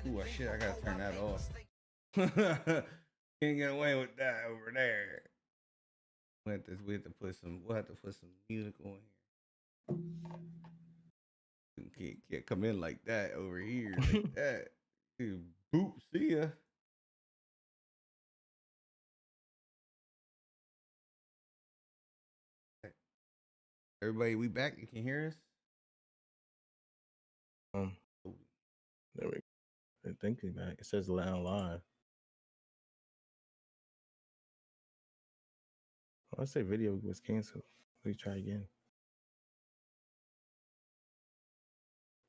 Ooh, shit, I gotta turn that off. Can't get away with that over there. We have to put some music on here. Can't come in like that over here like that. Dude, boop, see ya. Everybody, we back. You can hear us. There we go. I think we back. It says live. I say video was canceled. Let me try again.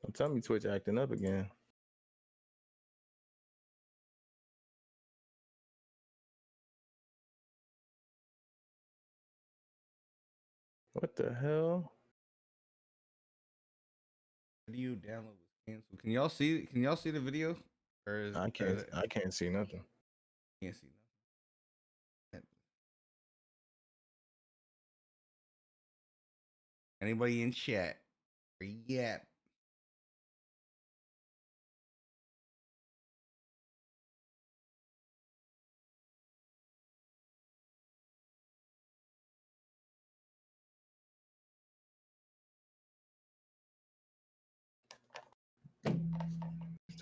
Don't tell me Twitch acting up again. What the hell? Video download was canceled. Can y'all see? Can y'all see the video? I can't see nothing. Can't see nothing. Anybody in chat? Yeah.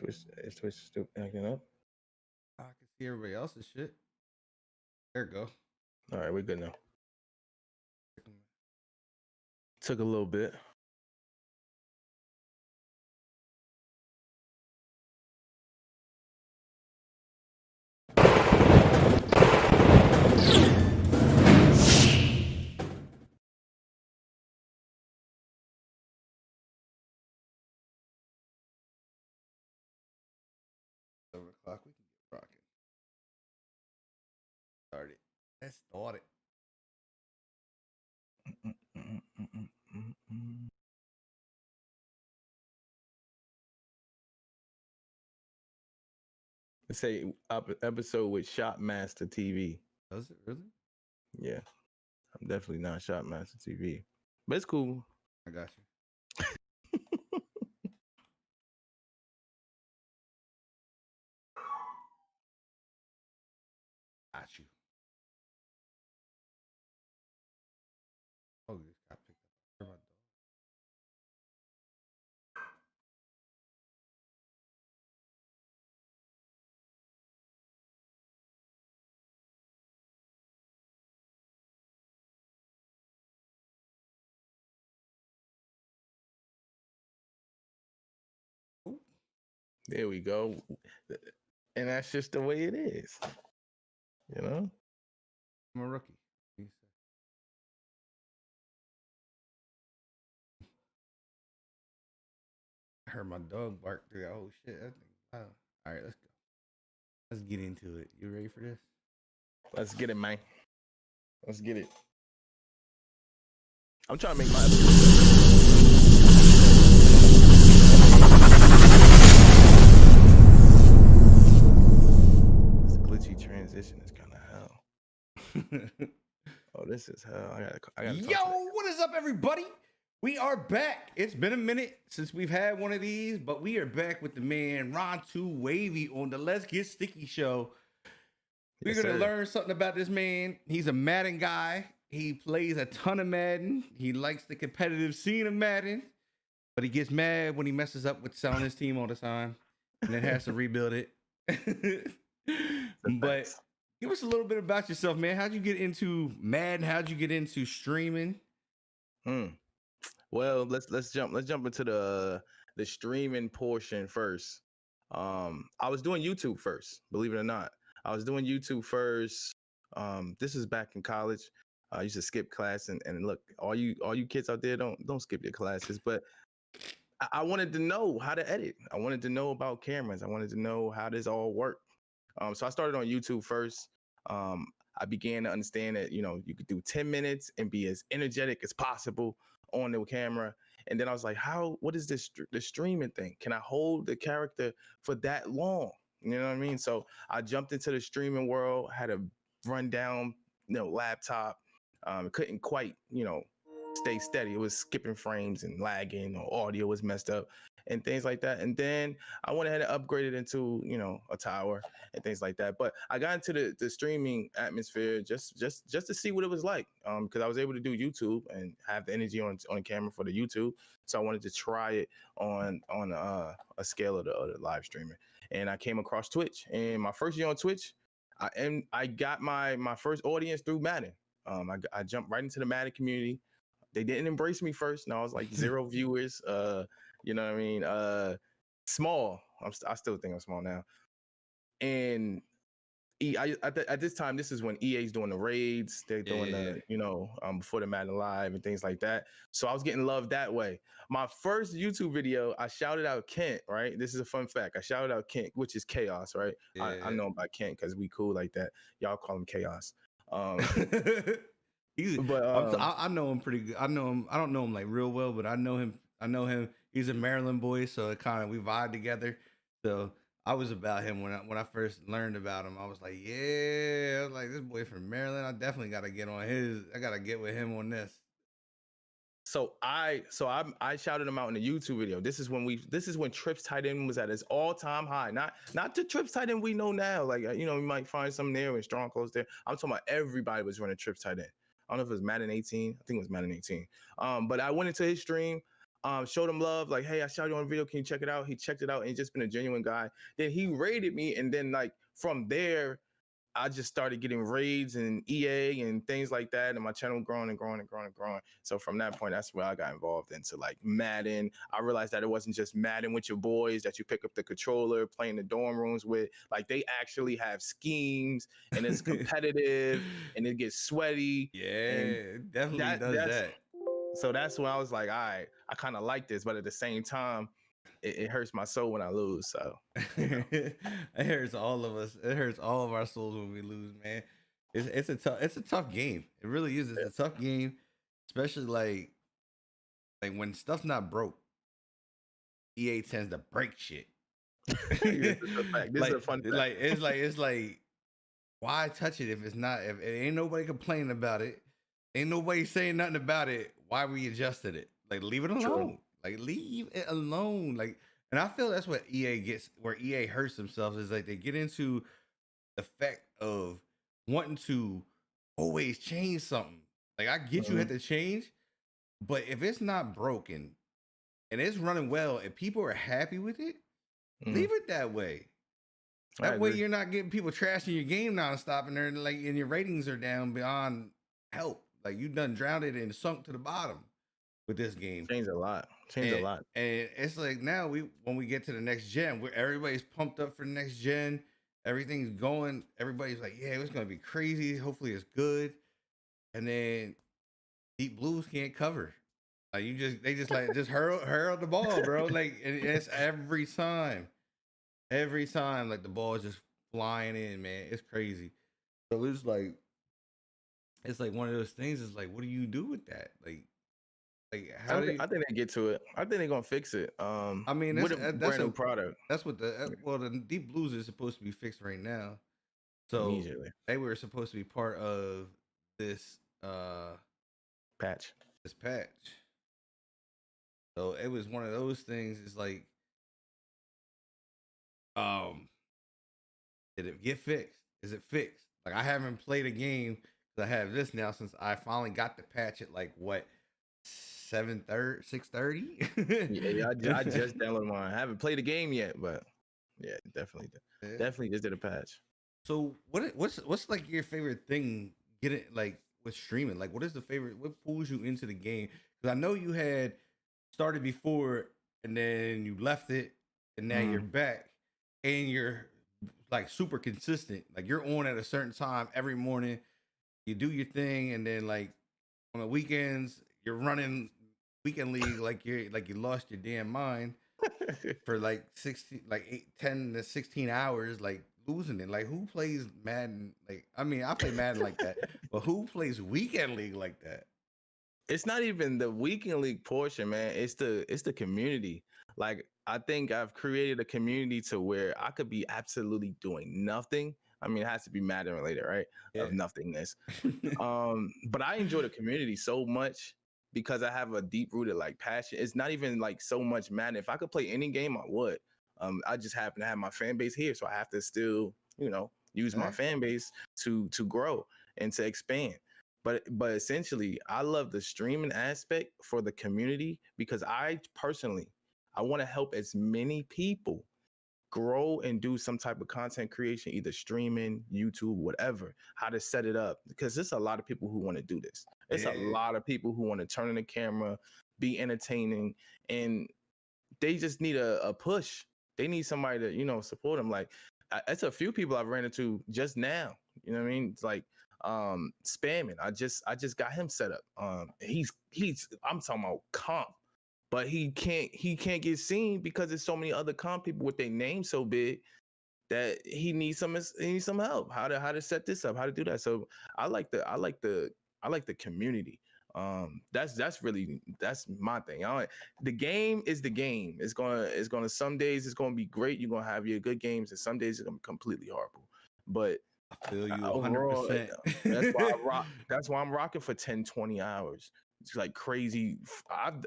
Is Twitch still acting up? I can see everybody else's shit. There we go. All right, we're good now. Took a little bit. O'clock, we can get rocking. Started. Let's start it. Let's say episode with Shopmaster TV. Does it really? Yeah, I'm definitely not Shopmaster TV, but it's cool. I got you. Got you. Oh, this got picked up. My dog. There we go. And that's just the way it is. You know? I'm a rookie. I heard my dog bark through that whole shit. All right, let's go. Let's get into it. You ready for this? Let's get it, man. Let's get it. I'm trying to make my This glitchy transition is kind of hell. Oh, this is hell. I gotta Yo, what is up, everybody? We are back. It's been a minute since we've had one of these, but we are back with the man Ron2Wavy on the Let's Get Sticky show. We're going to learn something about this man. He's a Madden guy. He plays a ton of Madden. He likes the competitive scene of Madden, but he gets mad when he messes up with selling his team all the time and then has to rebuild it. But give us a little bit about yourself, man. How'd you get into Madden? How'd you get into streaming? Well, let's jump into the streaming portion first. I was doing YouTube first, believe it or not. I was doing YouTube first. This is back in college. I used to skip class and look, all you kids out there, don't skip your classes. But I wanted to know how to edit. I wanted to know about cameras. I wanted to know how this all worked. So I started on YouTube first. I began to understand that, you know, you could do 10 minutes and be as energetic as possible on the camera. And then I was like, what is this the streaming thing? Can I hold the character for that long? You know what I mean? So I jumped into the streaming world, had a rundown, laptop. Couldn't quite, stay steady. It was skipping frames and lagging, or audio was messed up. and things like that. And then I went ahead and upgraded into, you know, a tower and things like that. But I got into the streaming atmosphere just to see what it was like. Because I was able to do YouTube and have the energy on the camera for the YouTube. So I wanted to try it on a scale of the live streaming. And I came across Twitch. And my first year on Twitch, I got my first audience through Madden. I jumped right into the Madden community. They didn't embrace me first. No, I was like 0 viewers. You know what I mean? Small. I still think I'm small now. And at this time, this is when EA's doing the raids. They're doing the, you know, before the Madden Live and things like that. So I was getting love that way. My first YouTube video, I shouted out Kent, right? This is a fun fact. I shouted out Kent, which is Chaos, right? I know about Kent because we cool like that. Y'all call him Chaos. I know him pretty good. I know him. I don't know him like real well, but I know him. He's a Maryland boy, so it kind of we vibe together. So I was about him when I first learned about him. I was like, yeah, I was like, this boy from Maryland. I definitely got to get on his. I got to get with him on this. So I shouted him out in the YouTube video. This is when Trips tight end was at its all-time high. Not the Trips tight end we know now. Like, you know, we might find some there and strong close there. I'm talking about everybody was running Trips tight end. I don't know if it was Madden 18. I think it was Madden 18. But I went into his stream, showed him love, like, hey, I shot you on a video. Can you check it out? He checked it out and he's just been a genuine guy. Then he rated me, and then like from there, I just started getting raids and EA and things like that, and my channel growing and growing and growing and growing. So from that point, that's where I got involved into like Madden. I realized that it wasn't just Madden with your boys that you pick up the controller, play in the dorm rooms with. Like they actually have schemes, and it's competitive, and it gets sweaty. Yeah, it definitely does that. So that's when I was like, all right, I kind of like this, but at the same time, it hurts my soul when I lose. So it hurts all of us. It hurts all of our souls when we lose, man. It's a tough game. It really is. It's a tough game, especially like when stuff's not broke. EA tends to break shit. This is a fun fact. Like it's like why touch it if it's not, if it ain't nobody complaining about it, ain't nobody saying nothing about it. Why we adjusted it? Like leave it alone. True. Like leave it alone. Like, and I feel that's what EA gets, where EA hurts themselves, is like they get into the fact of wanting to always change something. Like I get you had to change, but if it's not broken and it's running well and people are happy with it, leave it that way. That way you're not getting people trashing your game nonstop, and they're like, and your ratings are down beyond help. Like you done drowned it and sunk to the bottom with this game. Changed a lot. And it's like now when we get to the next gen, where everybody's pumped up for the next gen, everything's going. Everybody's like, yeah, it's gonna be crazy. Hopefully it's good. And then Deep Blues can't cover. Like they just hurl the ball, bro. Like it's every time, like the ball is just flying in, man. It's crazy. So it's like one of those things. It's like, what do you do with that? Like how I think they get to it. I think they're gonna fix it. I mean, that's brand new product. That's what the Deep Blues is supposed to be fixed right now. So immediately they were supposed to be part of this patch. So it was one of those things. It's like, did it get fixed? Is it fixed? Like I haven't played a game because I have this now since I finally got the patch at like what 6:30. Yeah, I just downloaded mine. I haven't played a game yet, but yeah, definitely just did a patch. So what's like your favorite thing? Get it like with streaming. Like what is the favorite? What pulls you into the game? Because I know you had started before and then you left it, and now you're back, and you're like super consistent. Like you're on at a certain time every morning. You do your thing, and then like on the weekends you're running weekend league like you lost your damn mind for like 10 to 16 hours, like losing it. Like who plays Madden? Like I mean, I play Madden like that, but who plays weekend league like that? It's not even the weekend league portion, man. It's the community. Like I think I've created a community to where I could be absolutely doing nothing. I mean, it has to be Madden related, right? Yeah. Of nothingness. But I enjoy the community so much because I have a deep rooted like passion. It's not even like so much Madden. If I could play any game, I would. I just happen to have my fan base here, so I have to still, use my Right. fan base to grow and to expand. But essentially, I love the streaming aspect for the community because I want to help as many people grow and do some type of content creation, either streaming, YouTube, whatever, how to set it up. Because there's a lot of people who want to do this. It's a lot of people who want to turn on the camera, be entertaining, and they just need a push. They need somebody to, support them. Like, it's a few people I've ran into just now. You know what I mean? It's like spamming. I just got him set up. He's I'm talking about comp, but he can't get seen because there's so many other comp people with their name so big that he needs some help. How to set this up, how to do that. So I like the community. That's my thing. The game is the game. It's gonna some days it's gonna be great. You're gonna have your good games, and some days it's gonna be completely horrible. But I feel you overall, 100%. that's why I rock. That's why I'm rocking for 10, 20 hours. It's like crazy.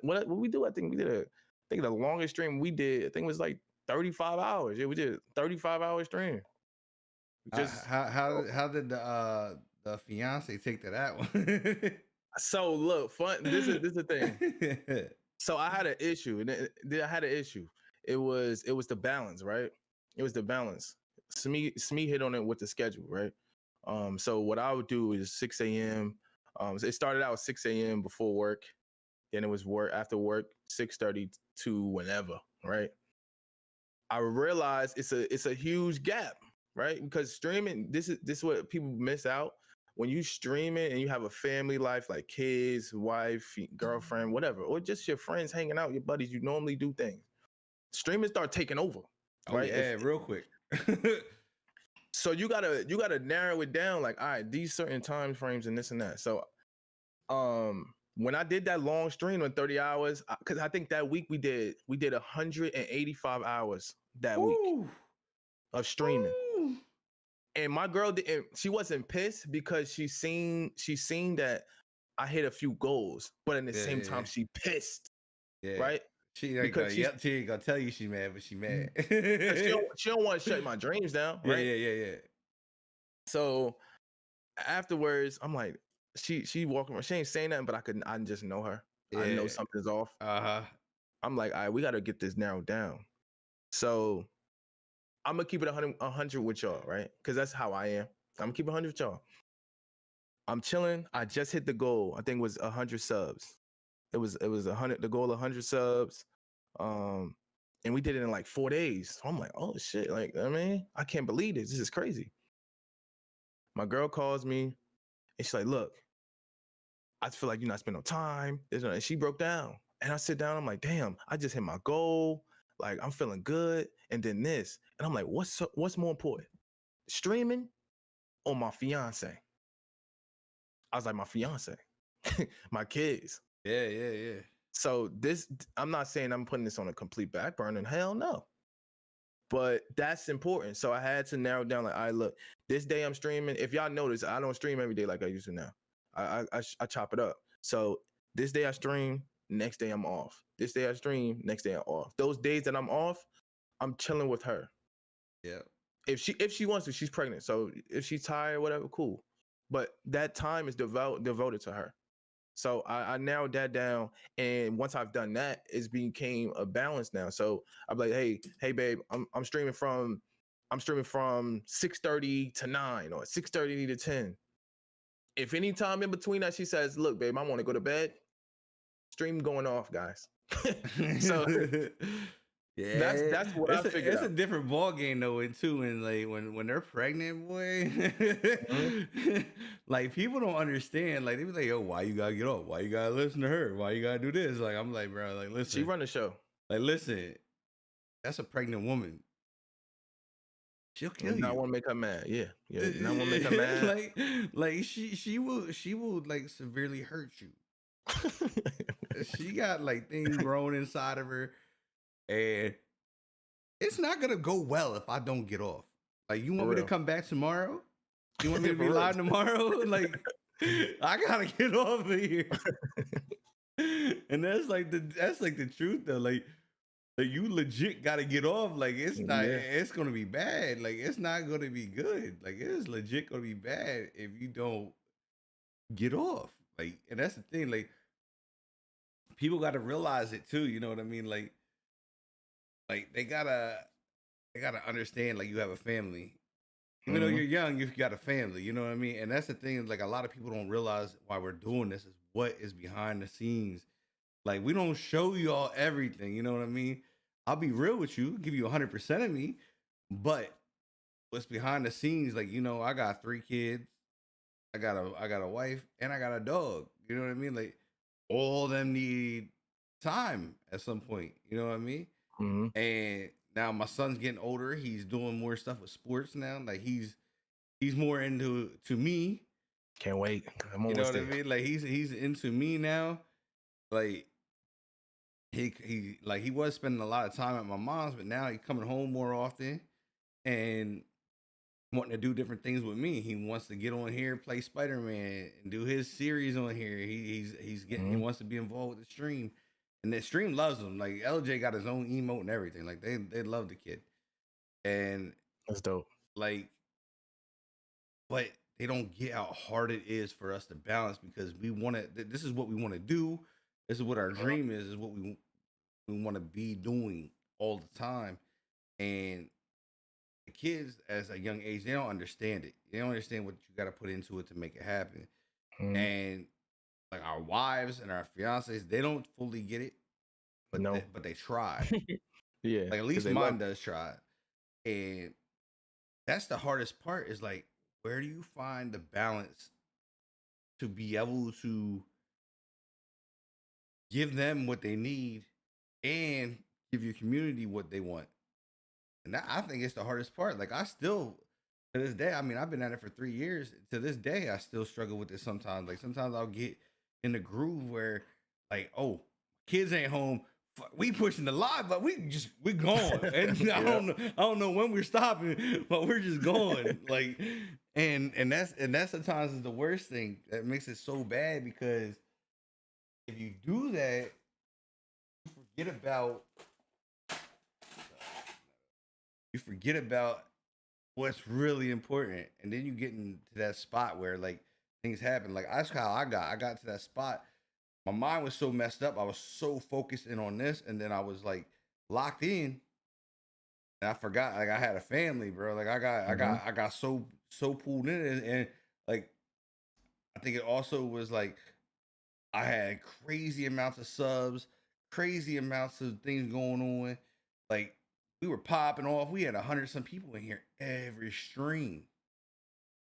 What we do? I think the longest stream we did, I think it was like 35 hours. Yeah, we did a 35-hour stream. Just How did the fiance take to that one? so look, fun. This is the thing. So I had an issue, and I had an issue. It was the balance, right? It was the balance. Smee hit on it with the schedule, right? So what I would do is 6 a.m. So it started out at 6 a.m. before work. Then it was work after work, 6:30 to whenever, right? I realized it's a huge gap, right? Because streaming, this is what people miss out. When you stream it and you have a family life, like kids, wife, girlfriend, whatever, or just your friends hanging out, your buddies, you normally do things. Streaming start taking over, right? Oh, yeah, real quick. So you gotta narrow it down, like, all right, these certain time frames and this and that. So when I did that long stream on 30 hours, because I think that week we did 185 hours that week of streaming. Ooh. And my girl didn't, she wasn't pissed because she seen that I hit a few goals, but at the same time she pissed. Yeah. Right? She ain't gonna tell you she mad, but she mad. she don't want to shut my dreams down, right? Yeah. So afterwards, I'm like, she walking around, she ain't saying nothing, but I just know her. Yeah. I know something's off. I'm like, all right, we gotta get this narrowed down. So I'm gonna keep it 100 with y'all, right? Because that's how I am. I'm gonna keep 100 with y'all. I'm chilling. I just hit the goal. I think it was 100 subs. It was 100. The goal 100 subs. And we did it in like 4 days. So I'm like, oh shit! Like, I mean, I can't believe this. This is crazy. My girl calls me, and she's like, look, I feel like you're not spending no time. And she broke down, and I sit down. I'm like, damn, I just hit my goal. Like, I'm feeling good. And then this, and I'm like, what's more important, streaming or my fiance? I was like, my fiance, my kids. Yeah. So this, I'm not saying I'm putting this on a complete back burner. Hell no. But that's important. So I had to narrow down, like, all right, look, this day I'm streaming. If y'all notice, I don't stream every day like I used to now. I chop it up. So this day I stream, next day I'm off. This day I stream, next day I'm off. Those days that I'm off, I'm chilling with her. Yeah. If she wants to, she's pregnant. So if she's tired, whatever, cool. But that time is devoted to her. So I narrowed that down, and once I've done that, it's became a balance now. So I'm like, hey, babe, I'm streaming from 6:30 to 9 or 6:30 to 10. If any time in between that she says, look, babe, I want to go to bed, stream going off, guys. So yeah, that's what I figured. It's a different ball game though, too. And like when they're pregnant, boy, like people don't understand. Like they be like, "Yo, why you gotta get off? Why you gotta listen to her? Why you gotta do this?" Like I'm like, bro, like listen, she run the show. Like listen, that's a pregnant woman. She'll kill you. Not want to make her mad. Yeah. Not want to make her mad. like she will like severely hurt you. She got like things growing inside of her. And it's not gonna go well if I don't get off. Like, you want me to come back tomorrow? You want me to be live tomorrow? Like, I gotta get off of here. And that's like the truth though. Like you legit got to get off. Like Yeah. it's gonna be bad. Like it's not gonna be good. Like it is legit gonna be bad if you don't get off. Like, and that's the thing. Like people got to realize it too. You know what I mean? Like they gotta understand. Like you have a family. Even though Hmm. you're young, you've got a family. You know what I mean? And that's the thing. Like a lot of people don't realize why we're doing this is what is behind the scenes. Like we don't show y'all everything. You know what I mean? I'll be real with you, give you 100% of me, but what's behind the scenes? Like I got 3 kids, I got a wife, and I got a dog. You know what I mean? Like all of them need time at some point. You know what I mean? Hmm. And now my son's getting older. He's doing more stuff with sports now. Like he's more into to me. Can't wait. I'm You know almost what I there. mean? Like he's into me now. Like he was spending a lot of time at my mom's, but now he's coming home more often and wanting to do different things with me. He wants to get on here, play Spider Man, and do his series on here. He Hmm. wants to be involved with the stream, and the stream loves him. Like LJ got his own emote and everything. Like they love the kid, and That's dope. like, but they don't get how hard it is for us to balance because we want to. This is what we want to do. This is what our Mhm. dream is. Is what we want to be doing all the time. And the kids, as a young age, they don't understand it. They don't understand what you got to put into it to make it happen. Mhm. And like our wives and our fiancés, they don't fully get it, but No. they try. Yeah, Like at because least they love mine does try. And that's the hardest part. Is like, where do you find the balance to be able to give them what they need and give your community what they want? And I think it's the hardest part. Like I still to this day, I mean, I've been at it for 3 years. To this day, I still struggle with this sometimes. Like sometimes I'll get in the groove where, like, oh, kids ain't home. We pushing the live, but we going, and Yeah. I don't know when we're stopping, but we're just going. Like, and that's sometimes is the worst thing that makes it so bad because if you do that, you forget about you forget about what's really important, and then you get into that spot where like things happen. Like that's how I got to that spot. My mind was so messed up. I was so focused in on this, and then I was like locked in, and I forgot like I had a family, bro. Like Mhm. I got so pulled in, and like I think it also was like I had crazy amounts of subs, crazy amounts of things going on. Like we were popping off. We had 100 some people in here every stream.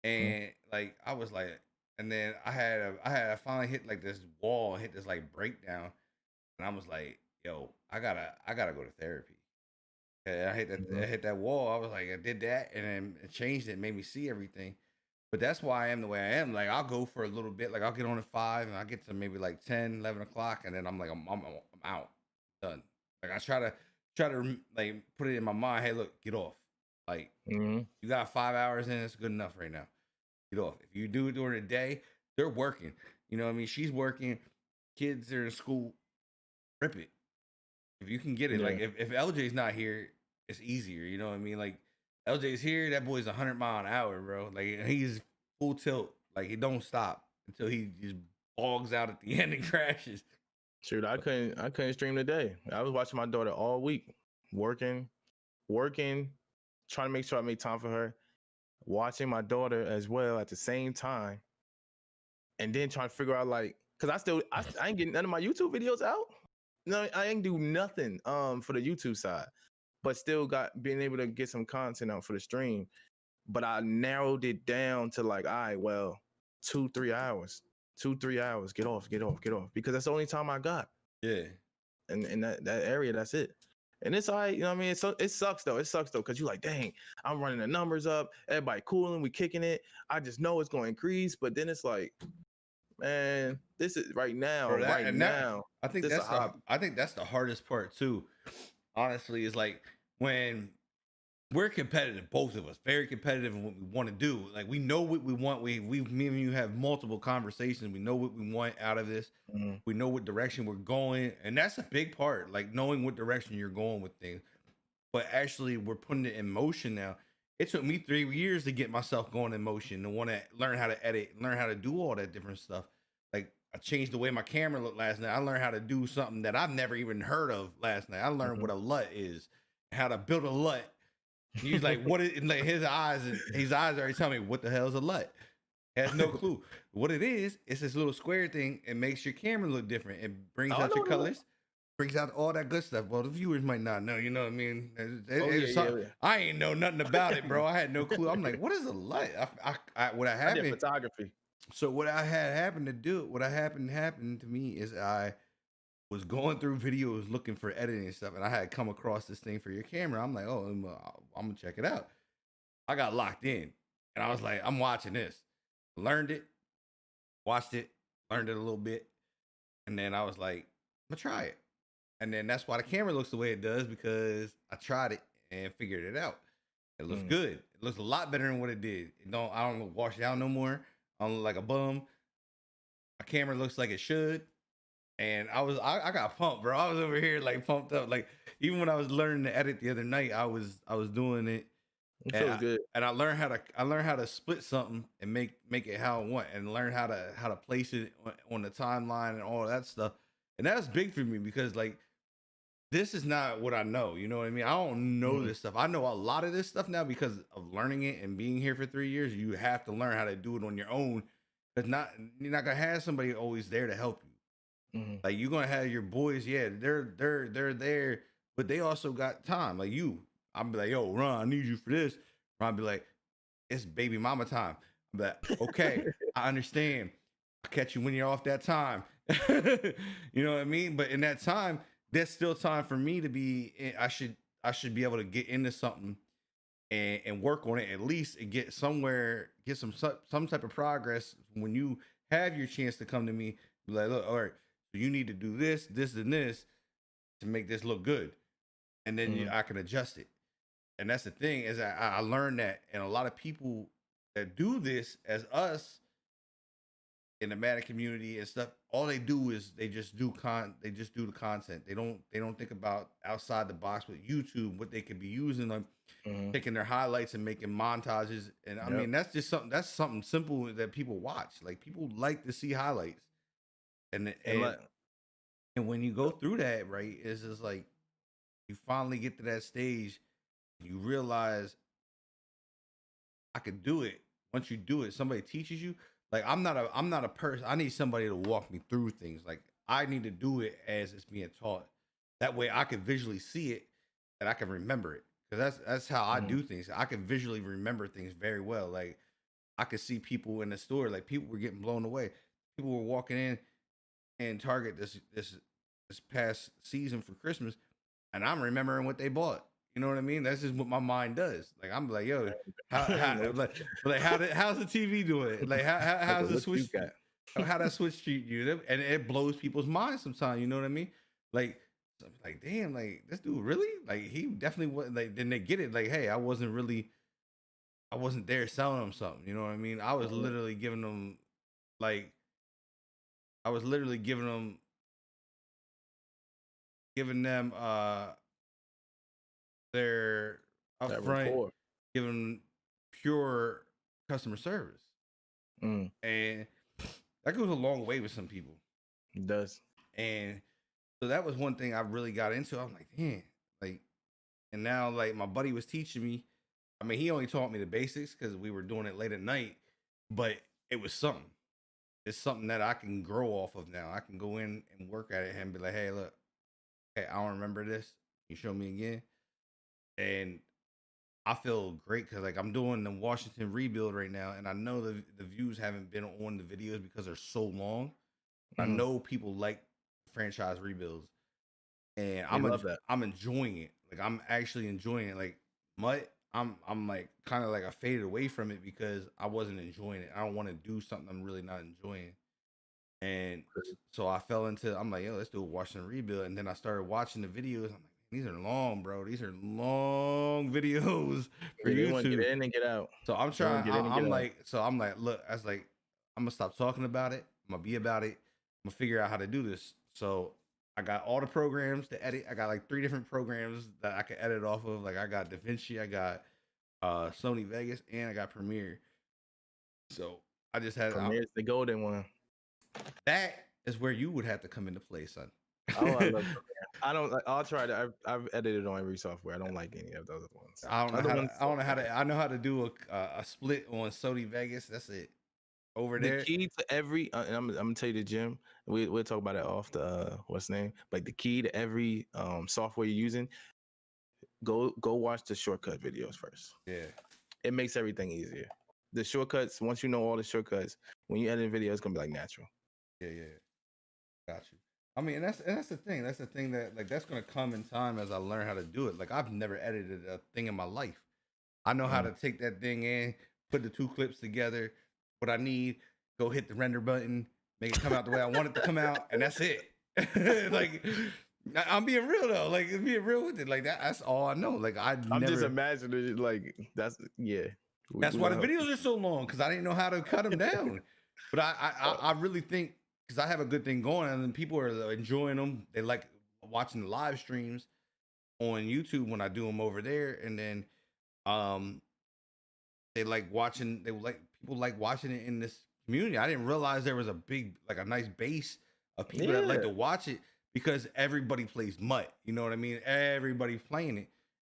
Mhm. And like I was like, and then I finally hit like this wall, hit this like breakdown, and I was like, yo, I gotta go to therapy. And I Mhm. hit that wall. I was like, I did that, and then it changed it, made me see everything. But that's why I am the way I am. Like I'll go for a little bit, like I'll get on at 5, and I get to maybe like 10, 11 o'clock, and then I'm like, I'm out, done. Like I try to like put it in my mind, hey, look, get off. Like Mhm. you got 5 hours in, it's good enough right now. Get off. If you do it during the day, they're working. You know what I mean? She's working. Kids are in school. Rip it. If you can get it. Like Yeah. if LJ's not here, it's easier. You know what I mean? Like LJ's here, that boy's 100 mile an hour, bro. Like he's full tilt. Like he don't stop until he just bogs out at the end and crashes. Shoot, I couldn't stream today. I was watching my daughter all week, working, working, trying to make sure I make time for her, watching my daughter as well at the same time, and then trying to figure out like, cause I ain't getting none of my YouTube videos out. No, I ain't do nothing for the YouTube side, but still got being able to get some content out for the stream. But I narrowed it down to like, all right, well, 2, 3 hours, 2, 3 hours, get off, get off, get off, because that's the only time I got. Yeah. And in that area, that's it. And it's all right, you know what I mean? It sucks though. It sucks though, because you're like, dang, I'm running the numbers up, everybody cooling, we kicking it. I just know it's going to increase, but then it's like, man, this is Bro, that right and that now, I think this is a hobby. I think that's the hardest part too. Honestly, is like when we're competitive, both of us, very competitive in what we want to do. Like we know what we want. We me and you have multiple conversations. We know what we want out of this. Mm. We know what direction we're going, and that's a big part. Like knowing what direction you're going with things. But actually, we're putting it in motion now. It took me 3 years to get myself going in motion, to want to learn how to edit, learn how to do all that different stuff. Like I changed the way my camera looked last night. I learned how to do something that I've never even heard of last night. I learned what a LUT is, how to build a LUT. He's like, what is like his eyes already tell me what the hell is a LUT. Has no clue what it is. It's this little square thing. It makes your camera look different. It brings out your colors, brings out all that good stuff. Well, the viewers might not know. You know what I mean? I ain't know nothing about it, bro. I had no clue. I'm like, what is a LUT? I did photography. So what I had happened to me is I was going through videos looking for editing stuff, and I had come across this thing for your camera. I'm like, oh, I'm gonna check it out. I got locked in, and I was like, I'm watching this. Learned it, watched it, learned it a little bit, and then I was like, I'm gonna try it. And then that's why the camera looks the way it does, because I tried it and figured it out. It looks good. It looks a lot better than what it did. I don't wash it out no more. I don't look like a bum. My camera looks like it should. And I got pumped, bro. I was over here like pumped up. Like even when I was learning to edit the other night, I was doing it. It feels good. And I learned how to split something and make it how I want, and learn how to place it on the timeline and all that stuff. And that's big for me, because like this is not what I know. You know what I mean? I don't know this stuff. I know a lot of this stuff now because of learning it and being here for 3 years. You have to learn how to do it on your own. Because you're not gonna have somebody always there to help you. Like you're gonna have your boys, yeah, they're there, but they also got time. Like you, I'll be like, yo, Ron, I need you for this. Ron be like, it's baby mama time. I'm like, okay, I understand. I'll catch you when you're off that time. You know what I mean? But in that time, there's still time for me to be. I should be able to get into something and work on it at least, and get somewhere, get some type of progress. When you have your chance to come to me, be like, look, all right. So you need to do this, and this to make this look good, and then I can adjust it. And that's the thing, is I learned that, and a lot of people that do this as us in the Madden community and stuff, all they do is they just do the content. They don't think about outside the box with YouTube, what they could be using, like taking their highlights and making montages. And I mean, that's something simple that people watch. Like people like to see highlights. And when you go through that, right, it's just like you finally get to that stage, you realize I could do it. Once you do it, somebody teaches you. Like I'm not a person. I need somebody to walk me through things. Like I need to do it as it's being taught. That way I can visually see it and I can remember it. Because that's how I do things. I can visually remember things very well. Like I could see people in the store, like people were getting blown away. People were walking in and Target this past season for Christmas, and I'm remembering what they bought. You know what I mean? That's just what my mind does. Like I'm like, yo, how's the TV doing? Like how's the Switch? How that Switch treat you? And it blows people's minds sometimes. You know what I mean? Like damn, like this dude really? Like he definitely was. Like then they get it. Like hey, I wasn't there selling them something. You know what I mean? I was literally giving them like. I was literally giving them their upfront, giving pure customer service. And that goes a long way with some people. It does. And so that was one thing I really got into. I'm like, damn, like, and now like my buddy was teaching me. I mean, he only taught me the basics because we were doing it late at night, but it was something. It's something that I can grow off of now. I can go in and work at it and be like, hey, look, hey, I don't remember this. You show me again. And I feel great because like I'm doing the Washington rebuild right now, and I know the views haven't been on the videos because they're so long. I know people like franchise rebuilds, and I'm enjoying it. Like I'm actually enjoying it. Like Mutt, I'm like kind of like I faded away from it because I wasn't enjoying it. I don't want to do something I'm really not enjoying. And so I fell into, I'm like, yo, let's do a Washington rebuild. And then I started watching the videos. I'm like, These are long, bro. These are long videos for Yeah, they want to YouTube. get in and get out. So I'm They want trying. to get in and get out. I'm like, look, I was like, I'm gonna stop talking about it. I'm gonna be about it. I'm gonna figure out how to do this. So I got all the programs to edit. I got like 3 different programs that I can edit off of. Like I got DaVinci, I got Sony Vegas, and I got Premiere. So I just had Premiere's the golden one. that is where you would have to come into play, son. Oh, I love Premiere. I don't. I'll try to. I've edited on every software. I don't like any of those ones. I don't know Other how. ones. I don't know how to. I know how to do a split on Sony Vegas. That's it. Over The there. key to every, and I'm gonna tell you the gym. We'll talk about it off the what's the name. Like the key to every software you're using. Go watch the shortcut videos first. Yeah. It makes everything easier. The shortcuts. Once you know all the shortcuts, when you edit a video, it's gonna be like natural. Yeah. Got you. I mean, and that's the thing. That's the thing that like that's gonna come in time as I learn how to do it. Like I've never edited a thing in my life. I know how to take that thing in, put the 2 clips together, what I need, go hit the render button, make it come out the way I want it to come out, and that's it. Like I'm being real though. Like being real with it. Like that's all I know. Like I'm just imagining it like that's yeah. That's why the videos are so long because I didn't know how to cut them down. But I really think because I have a good thing going and people are enjoying them. They like watching the live streams on YouTube when I do them over there, and then they like watching. People like watching it in this community. I didn't realize there was a big a nice base of people that like to watch it because everybody plays Mutt. You know what I mean? Everybody's playing it.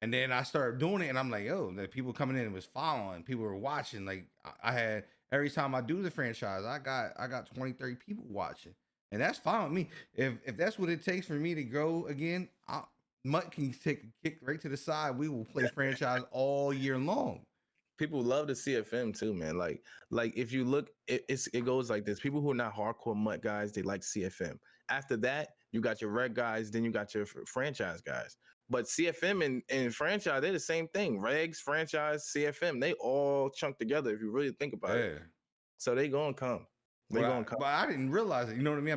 And then I started doing it, and I'm like, "Yo, the people coming in was following. People were watching. Like I had every time I do the franchise, I got 20, 30 people watching, and that's fine with me. If that's what it takes for me to grow again, Mutt can take a kick right to the side. We will play franchise all year long. People love the CFM too, man. Like if you look, it goes like this. People who are not hardcore Mutt guys, they like CFM. After that, you got your reg guys, then you got your franchise guys. But CFM and franchise, they're the same thing. Regs, franchise, CFM, they all chunk together if you really think about it. So they gonna come. But I didn't realize it. You know what I mean?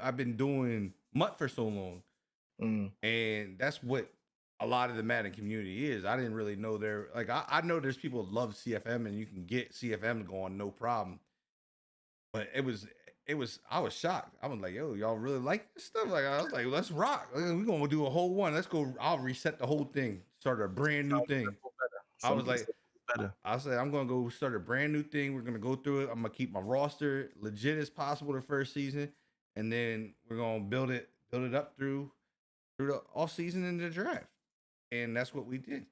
I've been doing Mutt for so long, and that's what a lot of the Madden community is. I didn't really know there. Like I know there's people that love CFM, and you can get CFM going no problem. But it was I was shocked. I was like, yo, y'all really like this stuff? Like I was like, let's rock. We're gonna do a whole one. Let's go. I'll reset the whole thing. Start a brand new thing. I was like, I said, I'm gonna go start a brand new thing. We're gonna go through it. I'm gonna keep my roster legit as possible the first season, and then we're gonna build it up through the off season and the draft. And that's what we did.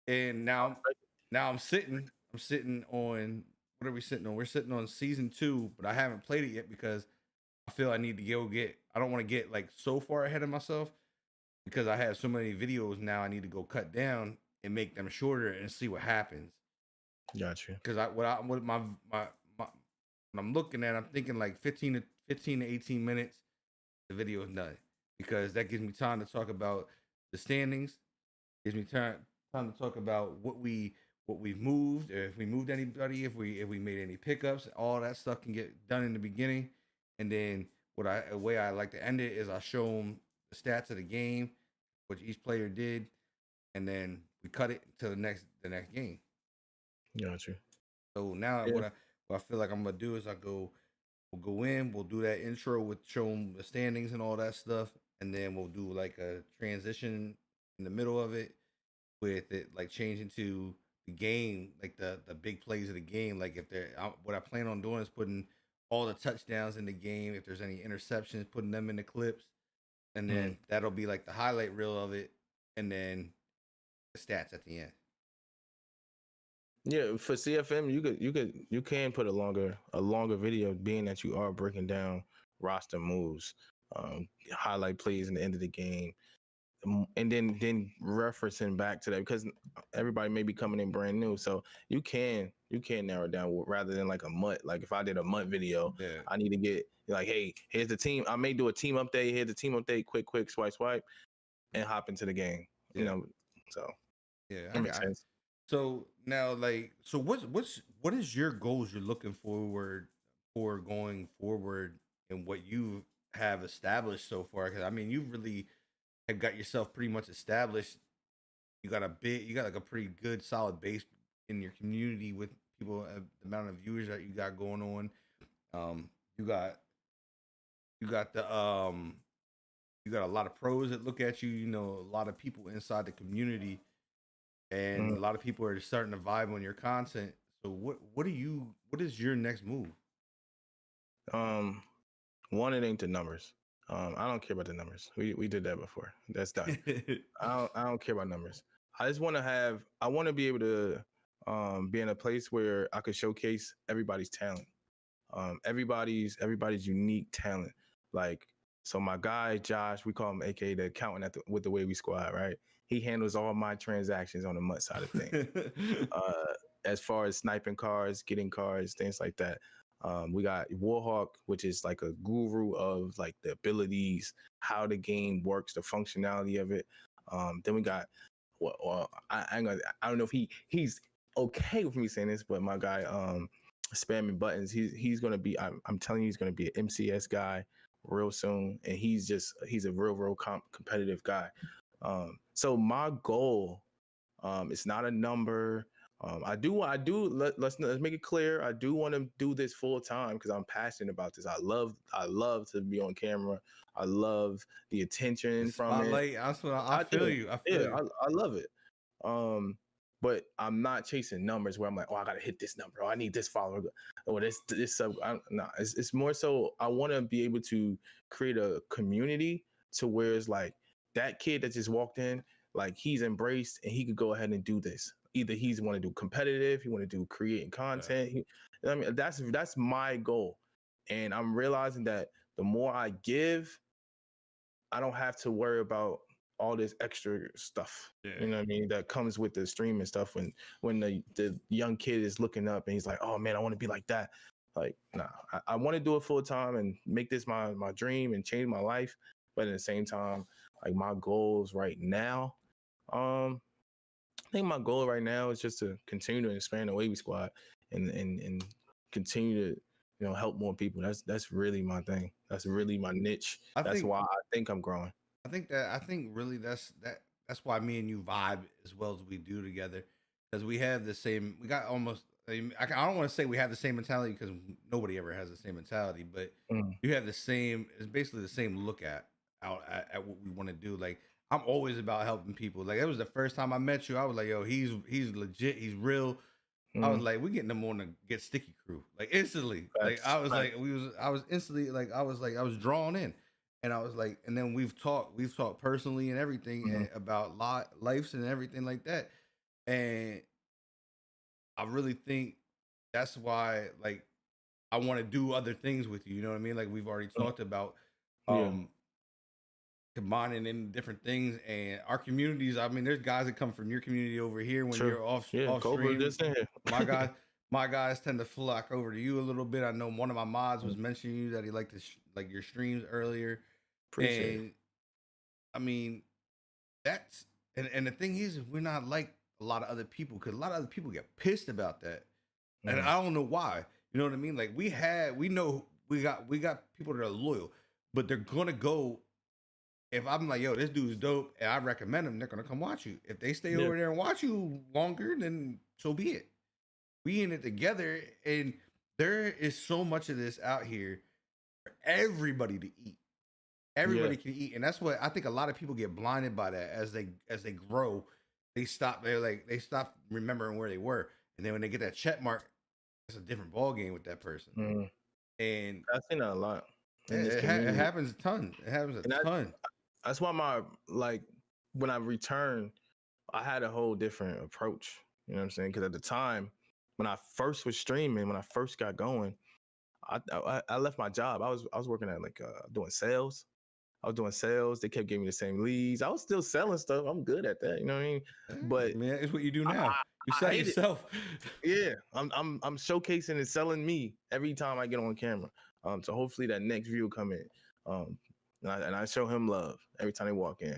And now I'm sitting on what are we sitting on? We're sitting on season 2, but I haven't played it yet because I feel I need to I don't want to get like so far ahead of myself because I have so many videos now I need to go cut down and make them shorter and see what happens. Gotcha. Because what I'm looking at, I'm thinking like 15 to 18 minutes, the video is done. Because that gives me time to talk about the standings, gives me time to talk about what we've moved, or if we moved anybody, if we made any pickups. All that stuff can get done in the beginning, and then the way I like to end it is I show them the stats of the game, what each player did, and then we cut it to the next game. Gotcha. So now what I feel like I'm gonna do is we'll go in, we'll do that intro with showing the standings and all that stuff, and then we'll do like a transition in the middle of it with it like changing to the game, like the big plays of the game. Like what I plan on doing is putting all the touchdowns in the game. If there's any interceptions, putting them in the clips, and then that'll be like the highlight reel of it, and then the stats at the end. Yeah, for CFM, you can put a longer video, being that you are breaking down roster moves, highlight plays in the end of the game, and then referencing back to that because everybody may be coming in brand new, so you can narrow it down rather than like a Mutt. Like if I did a Mutt video, I need to get like, hey, here's the team. I may do a team update. Here's the team update. Quick, swipe, and hop into the game. You know, so that makes sense. So now, like, so what is your goals you're looking forward for going forward and what you have established so far? Because I mean, you've really have got yourself pretty much established. You got like a pretty good solid base in your community with people, the amount of viewers that you got going on. Um, you got you got the you got a lot of pros that look at you. You know, a lot of people inside the community, and Mm. a lot of people are starting to vibe on your content. So what is your next move? Um, One, it ain't the numbers. I don't care about the numbers. We did that before. That's done. I don't care about numbers. I just want to I want to be able to be in a place where I could showcase everybody's talent. Everybody's unique talent. Like, so my guy Josh, we call him AKA the accountant with the Wavy Squad, right? He handles all my transactions on the MUT side of things. Uh, as far as sniping cars, getting cars, things like that. We got Warhawk, which is like a guru of like the abilities, how the game works, the functionality of it. Then we got, well, I don't know if he's okay with me saying this, but my guy, spamming buttons, he's gonna be. I'm telling you, he's gonna be an MCS guy real soon, and he's a real competitive guy. So my goal, it's not a number. Let's make it clear. I do want to do this full time because I'm passionate about this. I love to be on camera. I love the The attention from it. spotlight. I feel do. you. I feel Yeah, you. I love it. Um, but I'm not chasing numbers where I'm like, oh, I gotta hit this number. Oh, I need this follower. Or this sub. Nah, it's more so I want to be able to create a community to where it's like that kid that just walked in, like he's embraced and he could go ahead and do this. Either he's want to do competitive, he want to do creating content. I mean, that's my goal, and I'm realizing that the more I give, I don't have to worry about all this extra stuff. Yeah. You know what I mean? That comes with the streaming stuff when the young kid is looking up and he's like, oh man, I want to be like that. Like, nah, I want to do it full time and make this my dream and change my life. But at the same time, like my goals right now, I think my goal right now is just to continue to expand the Wavy Squad and continue to help more people. That's really my thing. That's really my niche. I That's think why I think I'm growing. I think really that's why me and you vibe as well as we do together, because we have the same. We got almost. I don't want to say we have the same mentality because nobody ever has the same mentality, but Mm. you have the same. It's basically the same look at what we want to do. Like I'm always about helping people. Like it was the first time I met you. I was like, yo, he's legit. He's real. I was Mm. like, we getting them on the Get Sticky crew, like instantly. Like I Facts. was Facts. like, I was instantly like, I was drawn in, and I was like, and then we've talked personally and everything Mhm. and about lives and everything like that, and I really think that's why like I want to do other things with you. You know what I mean? Like we've already Mm. talked about, Yeah. um, combining in different things and our communities. I mean, there's guys that come from your community over here when Sure. you're off Yeah. off Cobra stream. just in here. My guys, my guys tend to flock over to you a little bit. I know one of my mods Mm. was mentioning you that he liked like your streams earlier, Appreciate it. and I mean that's and the thing is we're not like a lot of other people because a lot of other people get pissed about that, and Mm. I don't know why. You know what I mean? Like we know we got people that are loyal, but they're gonna go. If I'm like, yo, this dude's dope, and I recommend them, they're gonna come watch you. If they stay Yeah. over there and watch you longer, then so be it. We in it together, and there is so much of this out here for everybody to eat. Yeah. Everybody can eat, and that's what I think. A lot of people get blinded by that as they grow. They stop remembering where they were, and then when they get that check mark, it's a different ball game with that person. Mm. And I've seen that a lot in this it community, happens a ton. It happens and a ton. that's why my like when I returned, I had a whole different approach. You know what I'm saying? Because at the time, when I first was streaming, when I first got going, I left my job. I was working at like doing sales. I was doing sales. They kept giving me the same leads. I was still selling stuff. I'm good at that. You know what I mean? But Man, it's what you do I, now. You I sell hate it. yourself. Yeah, I'm showcasing and selling me every time I get on camera. So hopefully that next view will come in. Um, and I show him love every time they walk in.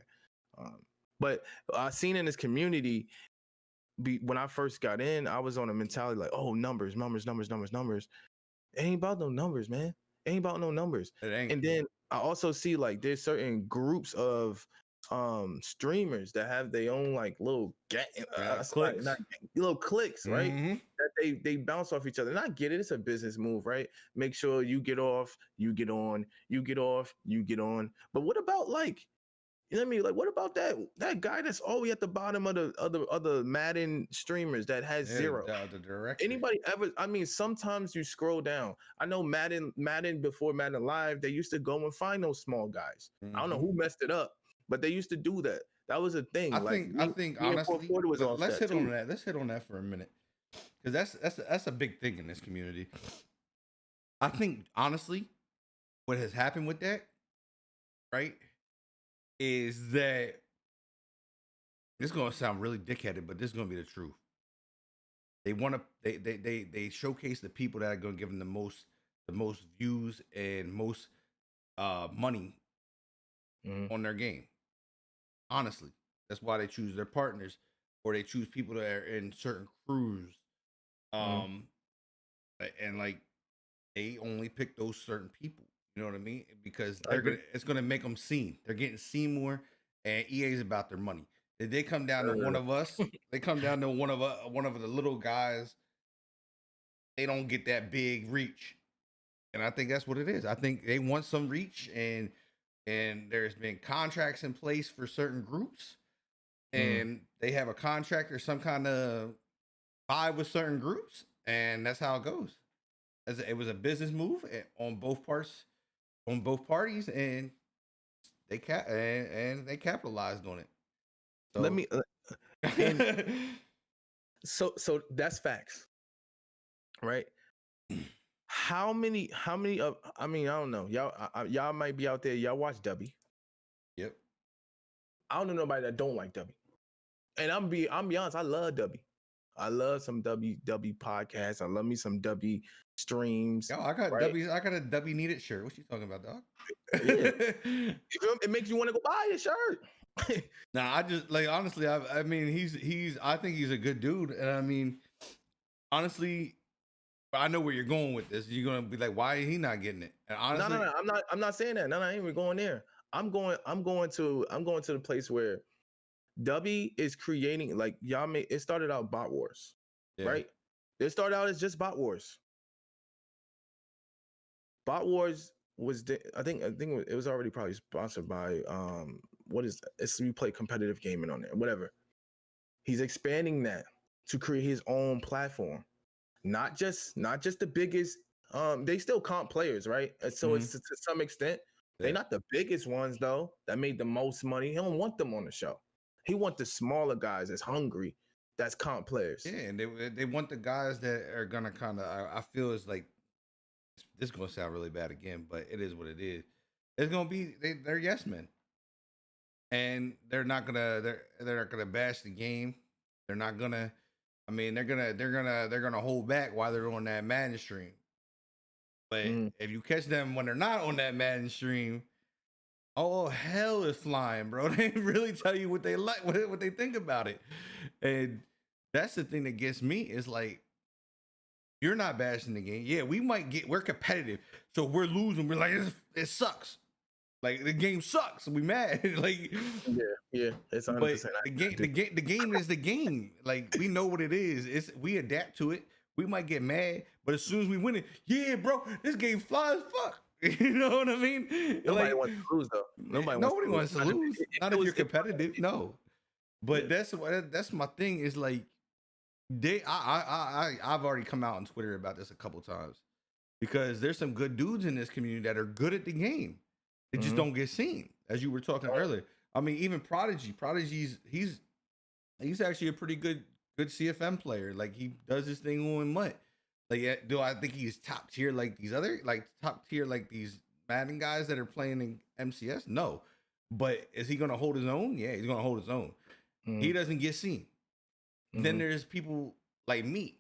Um, but I seen in this community, when I first got in, I was on a mentality like, oh, numbers, numbers, numbers, numbers, numbers. It ain't about no numbers, man. It ain't about no numbers. It ain't. And then I also see like there's certain groups of streamers that have their own like little clicks. little clicks, right? Mm-hmm. That they bounce off each other. And I get it, it's a business move, right? Make sure you get off, you get on, you get off, you get on. But what about like, you know what I mean? Like, what about that guy that's always at the bottom of the other Madden streamers that has zero? The director. Anybody ever? I mean, sometimes you scroll down. I know Madden before Madden Live, they used to go and find those small guys. I don't know who messed it up, but they used to do that. That was a thing. I think honestly, let's hit on that. Let's hit on that for a minute, because that's a big thing in this community. I think honestly, what has happened with that, right, is that this is gonna sound really dickheaded, but this is gonna be the truth. They want to they showcase the people that are gonna give them the most views and most money on their game. Honestly, that's why they choose their partners, or they choose people that are in certain crews. And like they only pick those certain people. You know what I mean? Because it's gonna make them seen. They're getting seen more, and EA's about their money. If they come down to one of us, they come down to one of the little guys. They don't get that big reach, and I think that's what it is. I think they want some reach, and there's been contracts in place for certain groups, and they have a contract or some kind of vibe with certain groups, and that's how it goes. It was a business move on both parties, and they capitalized on it. So. Let me. So that's facts, right? How many of? I mean, I don't know. Y'all might be out there. Y'all watch W. Yep. I don't know nobody that don't like W. And I'm be honest. I love W. I love some W podcasts. I love me some W streams. Yo, I got right? I got a W needed shirt. What you talking about, dog? Yeah. It makes you want to go buy a shirt. Nah, I just like honestly. I mean, I think he's a good dude, and I mean, honestly, I know where you're going with this. You're gonna be like, why is he not getting it? And honestly, no. I'm not saying that. No, I ain't even going there. I'm going to the place where W is creating, like, it started out bot wars, right? It started out as just bot wars. Bot wars was I think it was already probably sponsored by what is that? It's we play competitive gaming on there, whatever. He's expanding that to create his own platform. Not just the biggest. They still comp players, right? And so it's to some extent they're not the biggest ones though that made the most money. He don't want them on the show. He want the smaller guys that's hungry, that's comp players. Yeah, and they want the guys that are gonna kind of. I feel it's like this is gonna sound really bad again, but it is what it is. It's gonna be they're yes men, and they're not gonna bash the game. They're not gonna. I mean, they're gonna hold back while they're on that Madden stream. But if you catch them when they're not on that Madden stream, oh hell is flying, bro. They really tell you what they like, what they think about it, and that's the thing that gets me. Is like you're not bashing the game. Yeah, we're competitive, so we're losing. We're like it sucks. Like the game sucks. We mad. Like yeah. It's 100%. But the game is the game. Like we know what it is. We adapt to it. We might get mad, but as soon as we win it, yeah, bro, this game flies. Fuck. You know what I mean? Nobody wants to lose though. Nobody wants to lose. Not if you're competitive. No. But that's my thing. Is like I've already come out on Twitter about this a couple times because there's some good dudes in this community that are good at the game. They just don't get seen, as you were talking earlier. I mean, even Prodigy's he's actually a pretty good CFM player. Like he does his thing on MUT. Like, do I think he's top tier like these these Madden guys that are playing in MCS? No, but is he gonna hold his own? Yeah, he's gonna hold his own. He doesn't get seen. Then there's people like me.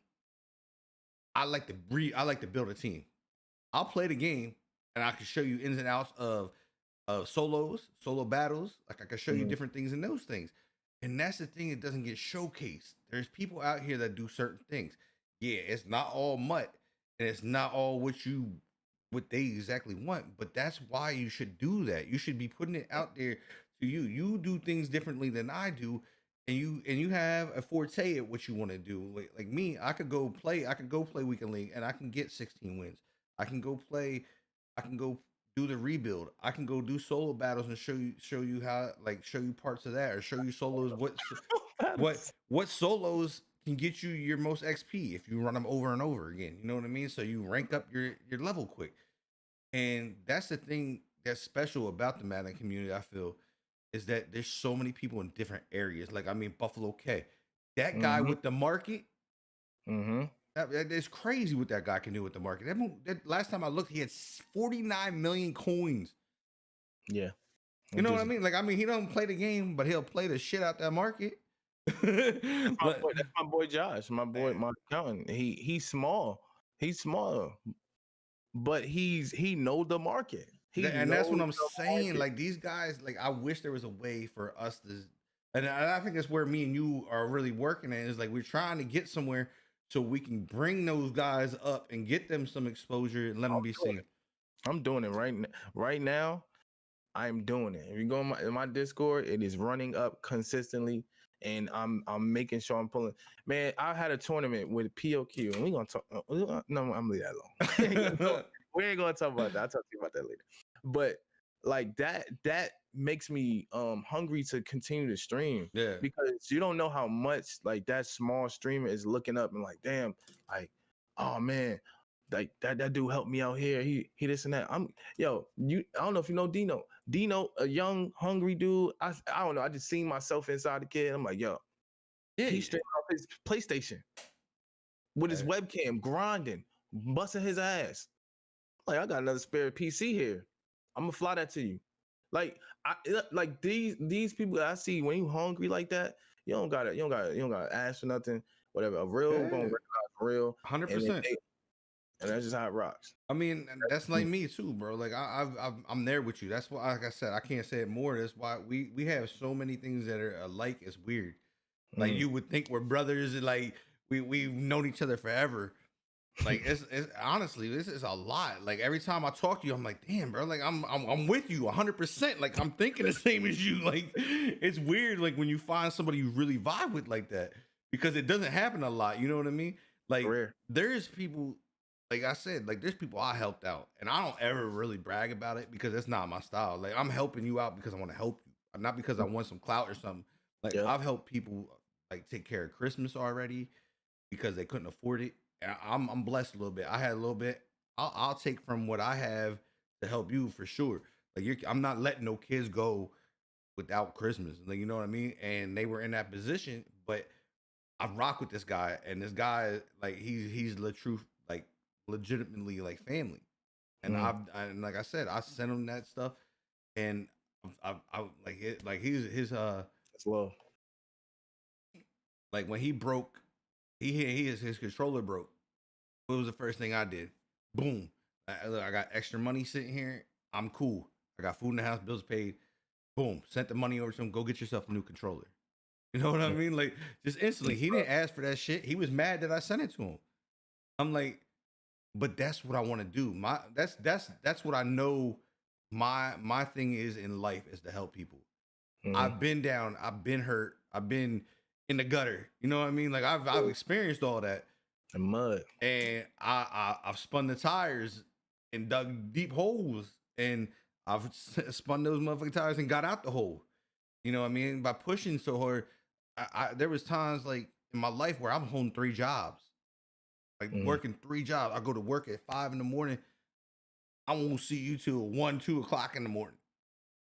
I like to build a team. I'll play the game and I can show you ins and outs of solo battles. Like I can show you different things in those things. And that's the thing that doesn't get showcased. There's people out here that do certain things. Yeah, it's not all MUT and it's not all what they exactly want, but that's why you should do that. You should be putting it out there to you. You do things differently than I do, and you have a forte at what you want to do. Like me, I could go play. I could go play weekend league, and I can get 16 wins. I can go play. I can go do the rebuild. I can go do solo battles and show you how, like, show you parts of that, or show you solos what solos can get you your most XP if you run them over and over again. You know what I mean? So you rank up your level quick. And that's the thing that's special about the Madden community, I feel, is that there's so many people in different areas. Like, I mean, Buffalo K, that guy Mm-hmm. with the market, Mm-hmm. it's crazy what that guy can do with the market. That last time I looked, he had 49 million coins. Yeah. You know what I mean? Like, I mean, he don't play the game, but he'll play the shit out that market. That's my boy Josh, my accountant. He's small. He's small, but he know the market. And that's what I'm saying. Like, these guys, like, I wish there was a way for us to, and I think that's where me and you are really working at, is like we're trying to get somewhere so we can bring those guys up and get them some exposure and let them be seen. I'm doing it right now. I'm doing it. If you go in my Discord, it is running up consistently, and I'm making sure I'm pulling. Man, I had a tournament with POQ, and we gonna talk. No, I'm leave that alone. We ain't gonna talk about that. I'll talk to you about that later. But like that makes me hungry to continue to stream. Yeah, because you don't know how much like that small streamer is looking up and like, damn, like, oh man, like that dude helped me out here. He this and that. I don't know if you know Dino. Dino, a young, hungry dude. I don't know. I just seen myself inside the kid. I'm like, yo, yeah, he's streaming off his PlayStation with his webcam, grinding, busting his ass. Like, I got another spare PC here. I'm gonna fly that to you. Like, like these people that I see, when you hungry like that, you don't gotta ask for nothing. Whatever, a real gonna recognize real, 100%. And that's just how it rocks. I mean, that's like me too, bro. Like, I'm there with you. That's why, like I said, I can't say it more. That's why we have so many things that are alike. It's weird. Like, you would think we're brothers, and like we've known each other forever. Like, it's honestly, this is a lot. Like, every time I talk to you, I'm like, damn, bro. Like, I'm with you 100%. Like, I'm thinking the same as you. Like, it's weird. Like, when you find somebody you really vibe with like that, because it doesn't happen a lot. You know what I mean? Like, Rare. there's people. Like I said, like, there's people I helped out, and I don't ever really brag about it because that's not my style. Like, I'm helping you out because I want to help you, not because I want some clout or something. Like, I've helped people like take care of Christmas already because they couldn't afford it. And I'm blessed a little bit. I had a little bit. I'll take from what I have to help you for sure. Like, I'm not letting no kids go without Christmas. Like, you know what I mean? And they were in that position, but I rock with this guy, and this guy, like, he's the truth, like, legitimately like family. And and like I said, I sent him that stuff, and I like it, like his that's love. Like, when he broke, his controller broke. What was the first thing I did? Boom. I got extra money sitting here. I'm cool. I got food in the house, bills paid. Boom. Sent the money over to him. Go get yourself a new controller. You know what I mean? Like, just instantly. He didn't ask for that shit. He was mad that I sent it to him. I'm like, but that's what I want to do. That's what I know my thing is in life, is to help people. I've been down, I've been hurt, I've been in the gutter. You know what I mean? Like, I've experienced all that. The mud. And I've spun the tires and dug deep holes, and I've spun those motherfucking tires and got out the hole. You know what I mean? By pushing so hard, there was times, like, in my life where I'm holding 3 jobs. Like, working 3 jobs. I go to work at 5 in the morning. I won't see you till 1, 2 o'clock in the morning.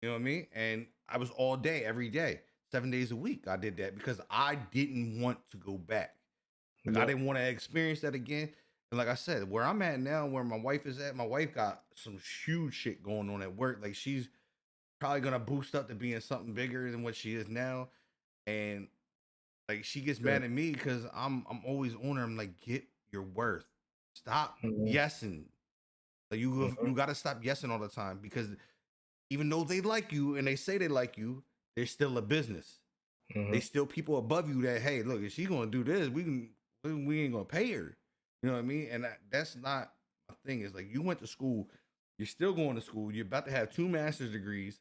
You know what I mean? And I was all day, every day, 7 days a week. I did that because I didn't want to go back. Like, I didn't want to experience that again. And like I said, where I'm at now, where my wife is at, my wife got some huge shit going on at work. Like, she's probably gonna boost up to being something bigger than what she is now. And like, she gets mad at me because I'm always on her. I'm like, get your worth. Stop yesing. Like, you gotta stop yesing all the time, because even though they like you and they say they like you, they're still a business. They still people above you that, hey, look, if she's gonna do this, we ain't gonna pay her. You know what I mean? And that's not a thing. It's like, you went to school, you're still going to school, you're about to have 2 master's degrees,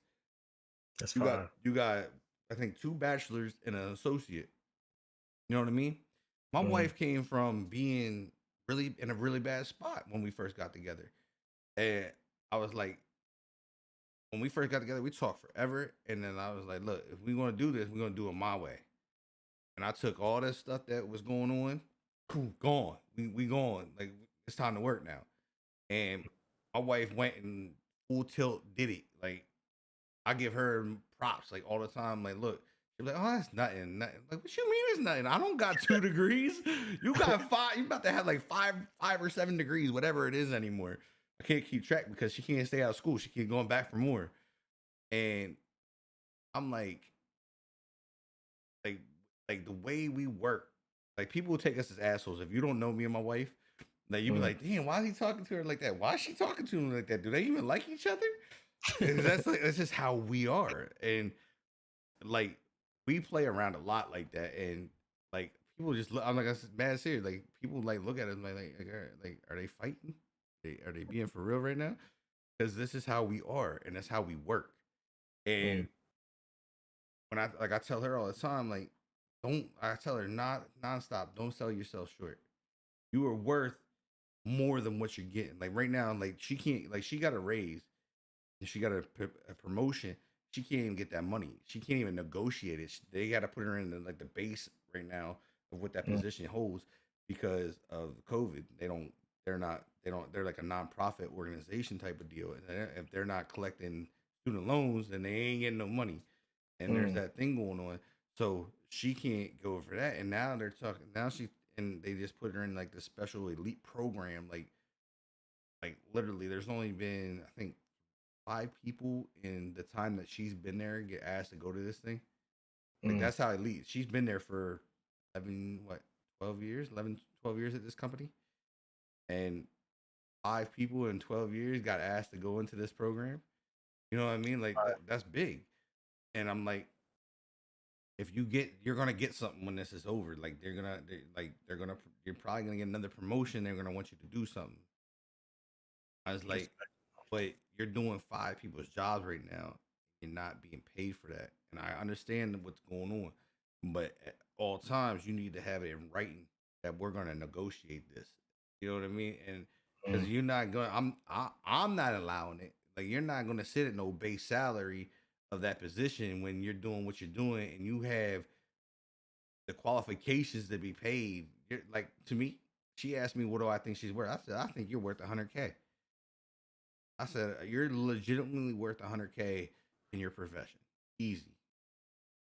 That's You got fine. I think 2 bachelors and an associate. You know what I mean? My Mm, wife came from being really in a really bad spot when we first got together. And I was like, when we first got together, we talked forever. And then I was like, look, if we're gonna do this, we're gonna do it my way. And I took all this stuff that was going on, gone. We gone. Like it's time to work now. And my wife went and full tilt did it. Like I give her props like all the time. Like, look, she's like, oh, that's nothing, nothing. Like, what you mean it's nothing? I don't got 2 degrees. You got 5. You about to have like five or 7 degrees, whatever it is anymore. I can't keep track because she can't stay out of school. She keep going back for more. And I'm like, like the way we work, like people will take us as assholes. If you don't know me and my wife, like you be mm, like, damn, why is he talking to her like that? Why is she talking to him like that? Do they even like each other? And that's just how we are. And like we play around a lot like that, and like people just look. I'm like, that's mad serious. Like people like look at us like are they fighting? Are they being for real right now? Because this is how we are, and that's how we work. mm, And when I tell her all the time, like, don't I tell her not nonstop, don't sell yourself short. You are worth more than what you're getting. Like right now, like she can't, like she got a raise and she got a promotion. She can't even get that money. She can't even negotiate it. They got to put her in like the base right now of what that mm, position holds because of COVID. They don't. They're not. They don't. They're like a nonprofit organization type of deal. And if they're not collecting student loans, then they ain't getting no money. And there's mm, that thing going on. So she can't go for that. And now they're talking. Now she and they just put her in like the special elite program. Like literally, there's only been I think 5 people in the time that she's been there get asked to go to this thing. Like mm. that's how elite. She's been there for 11, what, 12 years, 11, 12 years at this company. And 5 people in 12 years got asked to go into this program. You know what I mean? Like that's big. And I'm like, if you're gonna get something when this is over. Like you're probably gonna get another promotion. They're gonna want you to do something. I was like, Respect. but you're doing 5 people's jobs right now. You're not being paid for that. And I understand what's going on. But at all times, you need to have it in writing that we're going to negotiate this. You know what I mean? And because Mm, you're not going, I'm not allowing it. Like you're not going to sit at no base salary of that position when you're doing what you're doing and you have the qualifications to be paid. You're, like to me, she asked me, "What do I think she's worth?" I said, "I think you're worth 100K." I said, "You're legitimately worth 100K in your profession, easy,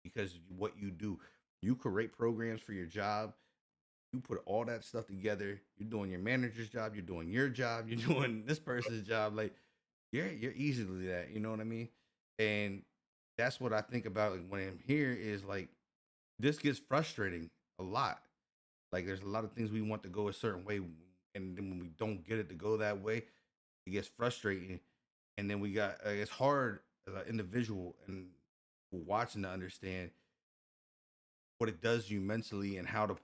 because what you do, you create programs for your job. You put all that stuff together. You're doing your manager's job. You're doing your job. You're doing this person's job. Like you're easily that. You know what I mean? And that's what I think about like, when I'm here is like this gets frustrating a lot. Like there's a lot of things we want to go a certain way, and then when we don't get it to go that way, it gets frustrating. And then we got it's hard as an individual and watching to understand what it does to you mentally and how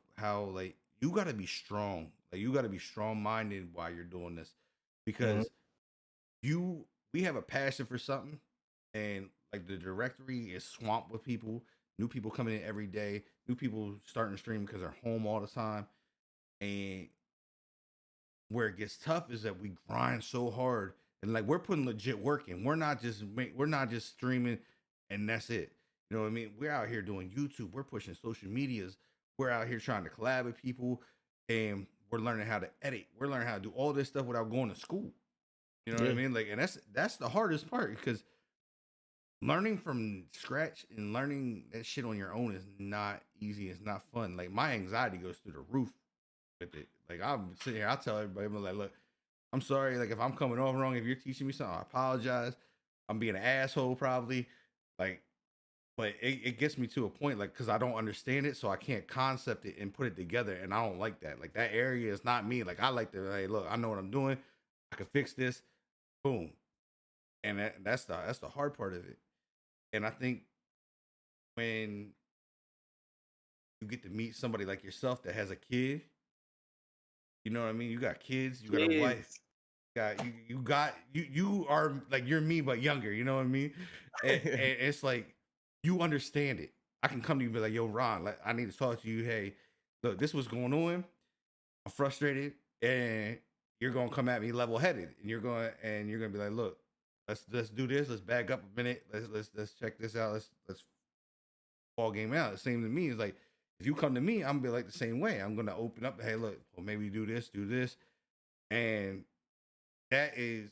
like you got to be strong. Like you got to be strong minded while you're doing this mm, because you we have a passion for something, and like the directory is swamped with people, new people coming in every day, new people starting to stream because they're home all the time. And where it gets tough is that we grind so hard and like we're putting legit work in. We're not just streaming and that's it. You know what I mean? We're out here doing YouTube. We're pushing social medias. We're out here trying to collab with people, and we're learning how to edit. We're learning how to do all this stuff without going to school. You know what I yeah. mean? Like, and that's the hardest part because learning from scratch and learning that shit on your own is not easy. It's not fun. Like my anxiety goes through the roof with it. Like I'm sitting here, I tell everybody, I'm like, look, I'm sorry, like if I'm coming off wrong, if you're teaching me something, I apologize. I'm being an asshole probably. Like, but it gets me to a point, like, because I don't understand it, so I can't concept it and put it together. And I don't like that. Like that area is not me. Like I like to, hey, look, I know what I'm doing. I can fix this. Boom. And that's the hard part of it. And I think when you get to meet somebody like yourself that has a kid, you know what I mean? You got kids, you got a wife. Kids. You are like you're me but younger. You know what I mean? And it's like you understand it. I can come to you and be like, yo, Ron, like I need to talk to you. Hey, look, this was going on. I'm frustrated, and you're gonna come at me level headed, and you're gonna be like, look, let's do this. Let's back up a minute. Let's check this out. Let's ball game out. The same to me is like if you come to me, I'm gonna be like the same way. I'm gonna open up. Hey, look, well maybe do this, and that is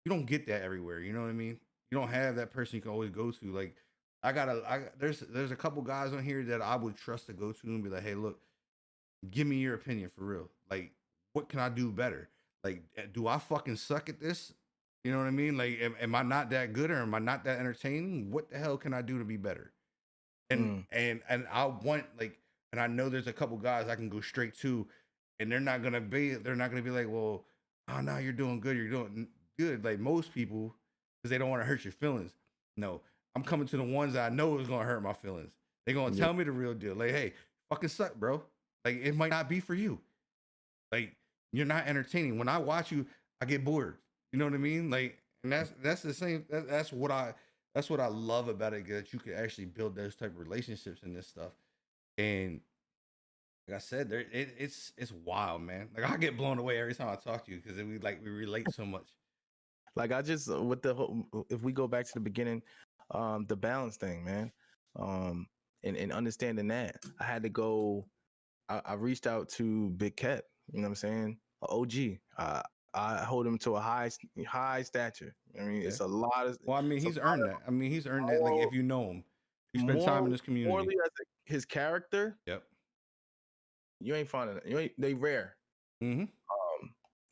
you don't get that everywhere. You know what I mean? You don't have that person you can always go to. Like there's a couple guys on here that I would trust to go to and be like, hey, look, give me your opinion for real. Like, what can I do better? Like, do I fucking suck at this? You know what I mean? Like, am I not that good or am I not that entertaining? What the hell can I do to be better? And I want like, and I know there's a couple guys I can go straight to, and they're not gonna be like, well, oh no, you're doing good, you're doing good. Like most people, because they don't want to hurt your feelings. No, I'm coming to the ones that I know is gonna hurt my feelings. They're gonna tell me the real deal. Like, hey, fucking suck, bro. Like it might not be for you. Like you're not entertaining. When I watch you, I get bored. You know what I mean? Like, and that's the same. That's what I love about it. That you can actually build those type of relationships and this stuff. And like I said, it's wild, man. Like I get blown away every time I talk to you because we relate so much. Like I just with the whole, if we go back to the beginning, the balance thing, man, and understanding that I had to go. I reached out to Big Cat. You know what I'm saying? OG. I hold him to a high stature. I mean, it's a lot of. Well, I mean, he's earned that. I mean, he's earned that. Like if you know him, you spend time in this community. Morally, as his character. Yep. You ain't finding it. They rare. Mm-hmm.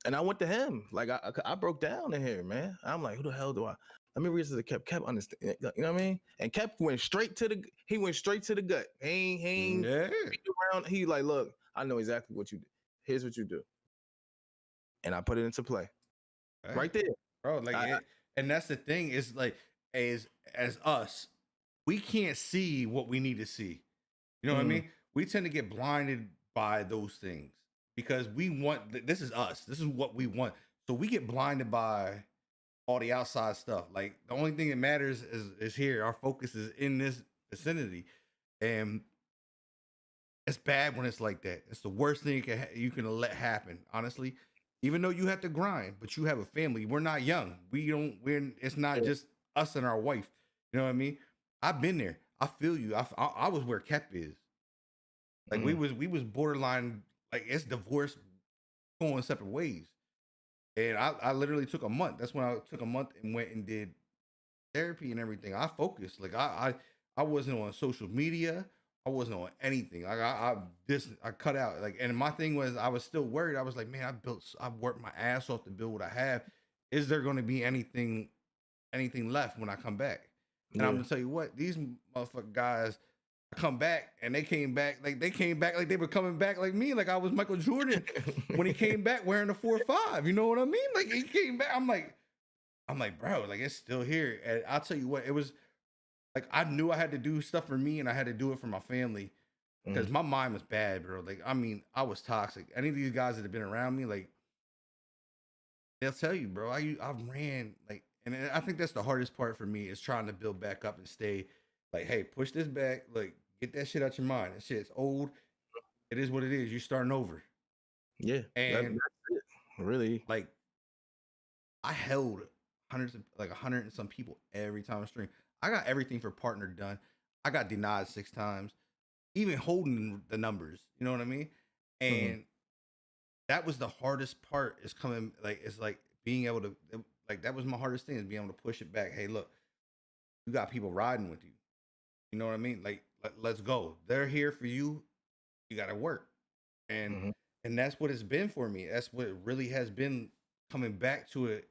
And I went to him. Like I broke down in here, man. I'm like, who the hell do I? Let me read to the Kept understand. You know what I mean? And Kept went straight to the gut. He ain't around. He like, look, I know exactly what you do. Here's what you do. And I put it into play. Right there. Bro, like and that's the thing, is like as us, we can't see what we need to see. You know what I mean? We tend to get blinded by those things because we want this is us. This is what we want. So we get blinded by all the outside stuff. Like the only thing that matters is here. Our focus is in this vicinity, and it's bad when it's like that. It's the worst thing you can let happen. Honestly, even though you have to grind, but you have a family. We're not young. It's not just us and our wife. You know what I mean? I've been there. I feel you. I was where Kep is. Like we was borderline. Like it's divorce, going separate ways. And I literally took a month. That's when I took a month and went and did therapy and everything. I focused. Like I wasn't on social media. I wasn't on anything. Like I cut out. Like, and my thing was I was still worried. I was like, man, I worked my ass off to build what I have. Is there going to be anything left when I come back? And I'm gonna tell you what, these motherfucking guys come back and they came back like they were coming back like me, like I was Michael Jordan when he came back wearing the 4-5. You know what I mean? Like he came back. I'm like, bro, like it's still here. And I'll tell you what, it was like I knew I had to do stuff for me and I had to do it for my family because my mind was bad, bro. Like I mean, I was toxic. Any of these guys that have been around me, like they'll tell you, bro. I ran like, and I think that's the hardest part for me is trying to build back up and stay like, hey, push this back, like. Get that shit out your mind. That shit's old. It is what it is. You're starting over. Yeah. And that's it. Really, like I held 100 and some people every time I stream. I got everything for partner done. I got denied 6 times, even holding the numbers. You know what I mean? And that was the hardest part. Is coming like it's like being able to like that was my hardest thing is being able to push it back. Hey, look, you got people riding with you. You know what I mean? Like let's go. They're here for you. You got to work. And that's what it's been for me. That's what it really has been coming back to it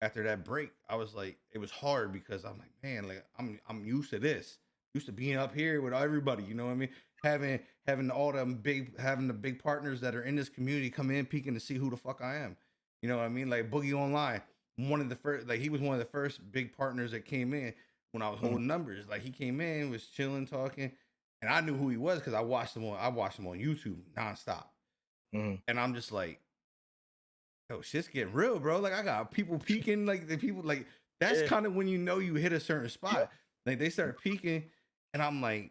after that break. I was like, it was hard because I'm like, man, like I'm used to this. Used to being up here with everybody, you know what I mean? Having all them having the big partners that are in this community come in peeking to see who the fuck I am. You know what I mean? Like Boogie Online, one of the first, like he was one of the first big partners that came in. When I was holding numbers, like he came in, was chilling, talking, and I knew who he was because I watched him on YouTube nonstop. And I'm just like, yo, shit's getting real, bro. Like I got people peeking, like the people like that's Yeah. kind of when you know you hit a certain spot. Like they start peeking, and I'm like,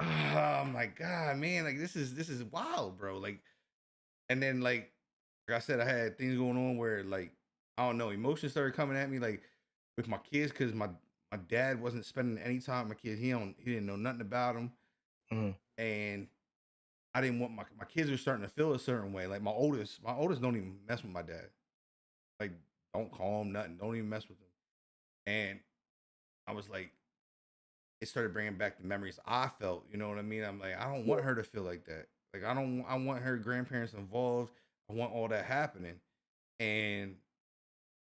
oh my god, man, like this is wild, bro. Like, and then like I said, I had things going on where like I don't know, emotions started coming at me like with my kids because my dad wasn't spending any time with my kids. He didn't know nothing about them, Mhm. and I didn't want my kids were starting to feel a certain way. Like my oldest don't even mess with my dad. Like don't call him nothing. Don't even mess with him. And I was like, it started bringing back the memories I felt. You know what I mean? I'm like, I don't want her to feel like that. Like I don't. I want her grandparents involved. I want all that happening, and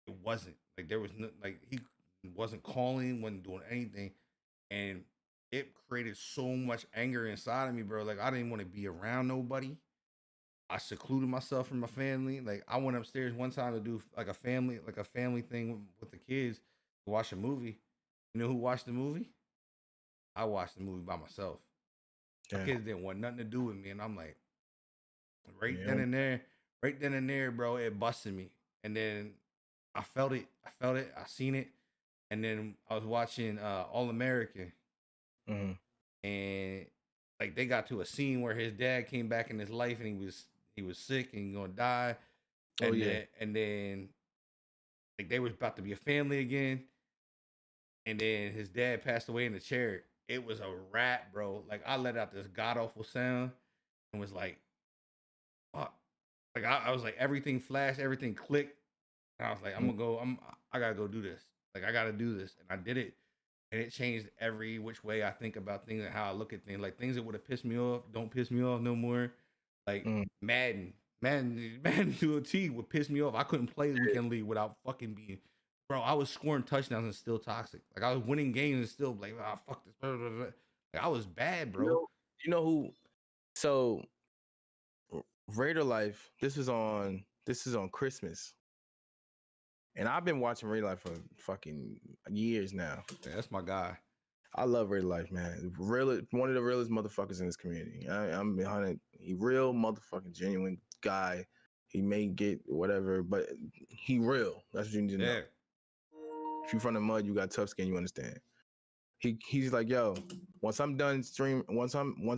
it wasn't. Like there was no like he wasn't calling, wasn't doing anything, and it created so much anger inside of me, bro. Like I didn't want to be around nobody. I secluded myself from my family. Like I went upstairs one time to do like a family thing with the kids to watch a movie. You know who watched the movie? I watched the movie by myself. My Damn. kids didn't want nothing to do with me, and I'm like, right Yeah. then and there, bro, it busted me. And then I felt it. I seen it. And then I was watching All American, Mhm. and like they got to a scene where his dad came back in his life, and he was sick and gonna die. Oh And yeah. then like they was about to be a family again, and then his dad passed away in the chair. It was a wrap, bro. Like I let out this god awful sound and was like, fuck. Like I was like everything flashed, everything clicked, and I was like, I'm Mhm. gonna go. I gotta go do this. Like I gotta do this, and I did it, and it changed every which way I think about things and how I look at things. Like things that would have pissed me off don't piss me off no more. Like Mhm. Madden to a T would piss me off. I couldn't play the weekend league without fucking being, bro. I was scoring touchdowns and still toxic. Like I was winning games and still like, ah, fuck this. Blah, blah, blah. Like I was bad, You bro. know, you know who? So Raider Life. This is on Christmas, and I've been watching Raider Life for fucking years now. Yeah, that's my guy. I love Raider Life, man. One of the realest motherfuckers in this community. I'm behind it. He real motherfucking genuine guy. He may get whatever, but he real. That's what you need to know. Yeah, If you from the mud, you got tough skin. You understand. He's like, yo, once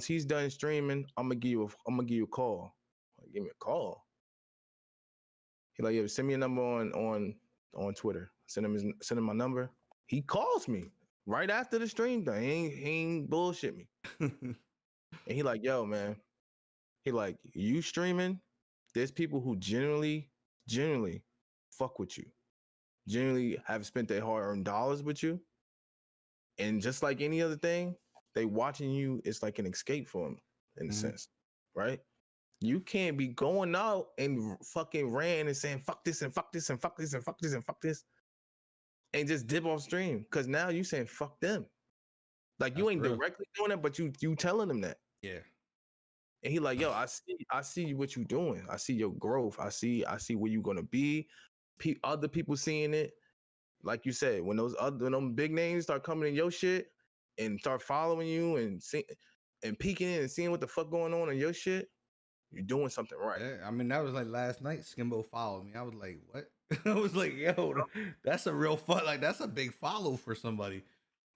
he's done streaming, I'm gonna give you a call. Like, give me a call. He like, yo, send me a number on Twitter. Send him my number. He calls me right after the stream done. He ain't bullshit me. And he like, yo, man. He like, you streaming? There's people who genuinely fuck with you. Genuinely have spent their hard-earned dollars with you. And just like any other thing, they watching you is like an escape for them in a Mhm. sense, right? You can't be going out and fucking ran and saying fuck this and fuck this and fuck this and fuck this and fuck this and just dip off stream because now you saying fuck them. Like you That's ain't real. directly doing it, but you telling them that. Yeah, And he like, yo, I see what you doing. I see your growth. I see where you gonna be. Other people seeing it. Like you said, when them big names start coming in your shit and start following you and peeking in and seeing what the fuck going on in your shit, you're doing something right. yeah. I mean, that was like last night. Skimbo followed me. I was like, what? I was like, yo, that's a real fun. Like that's a big follow for somebody.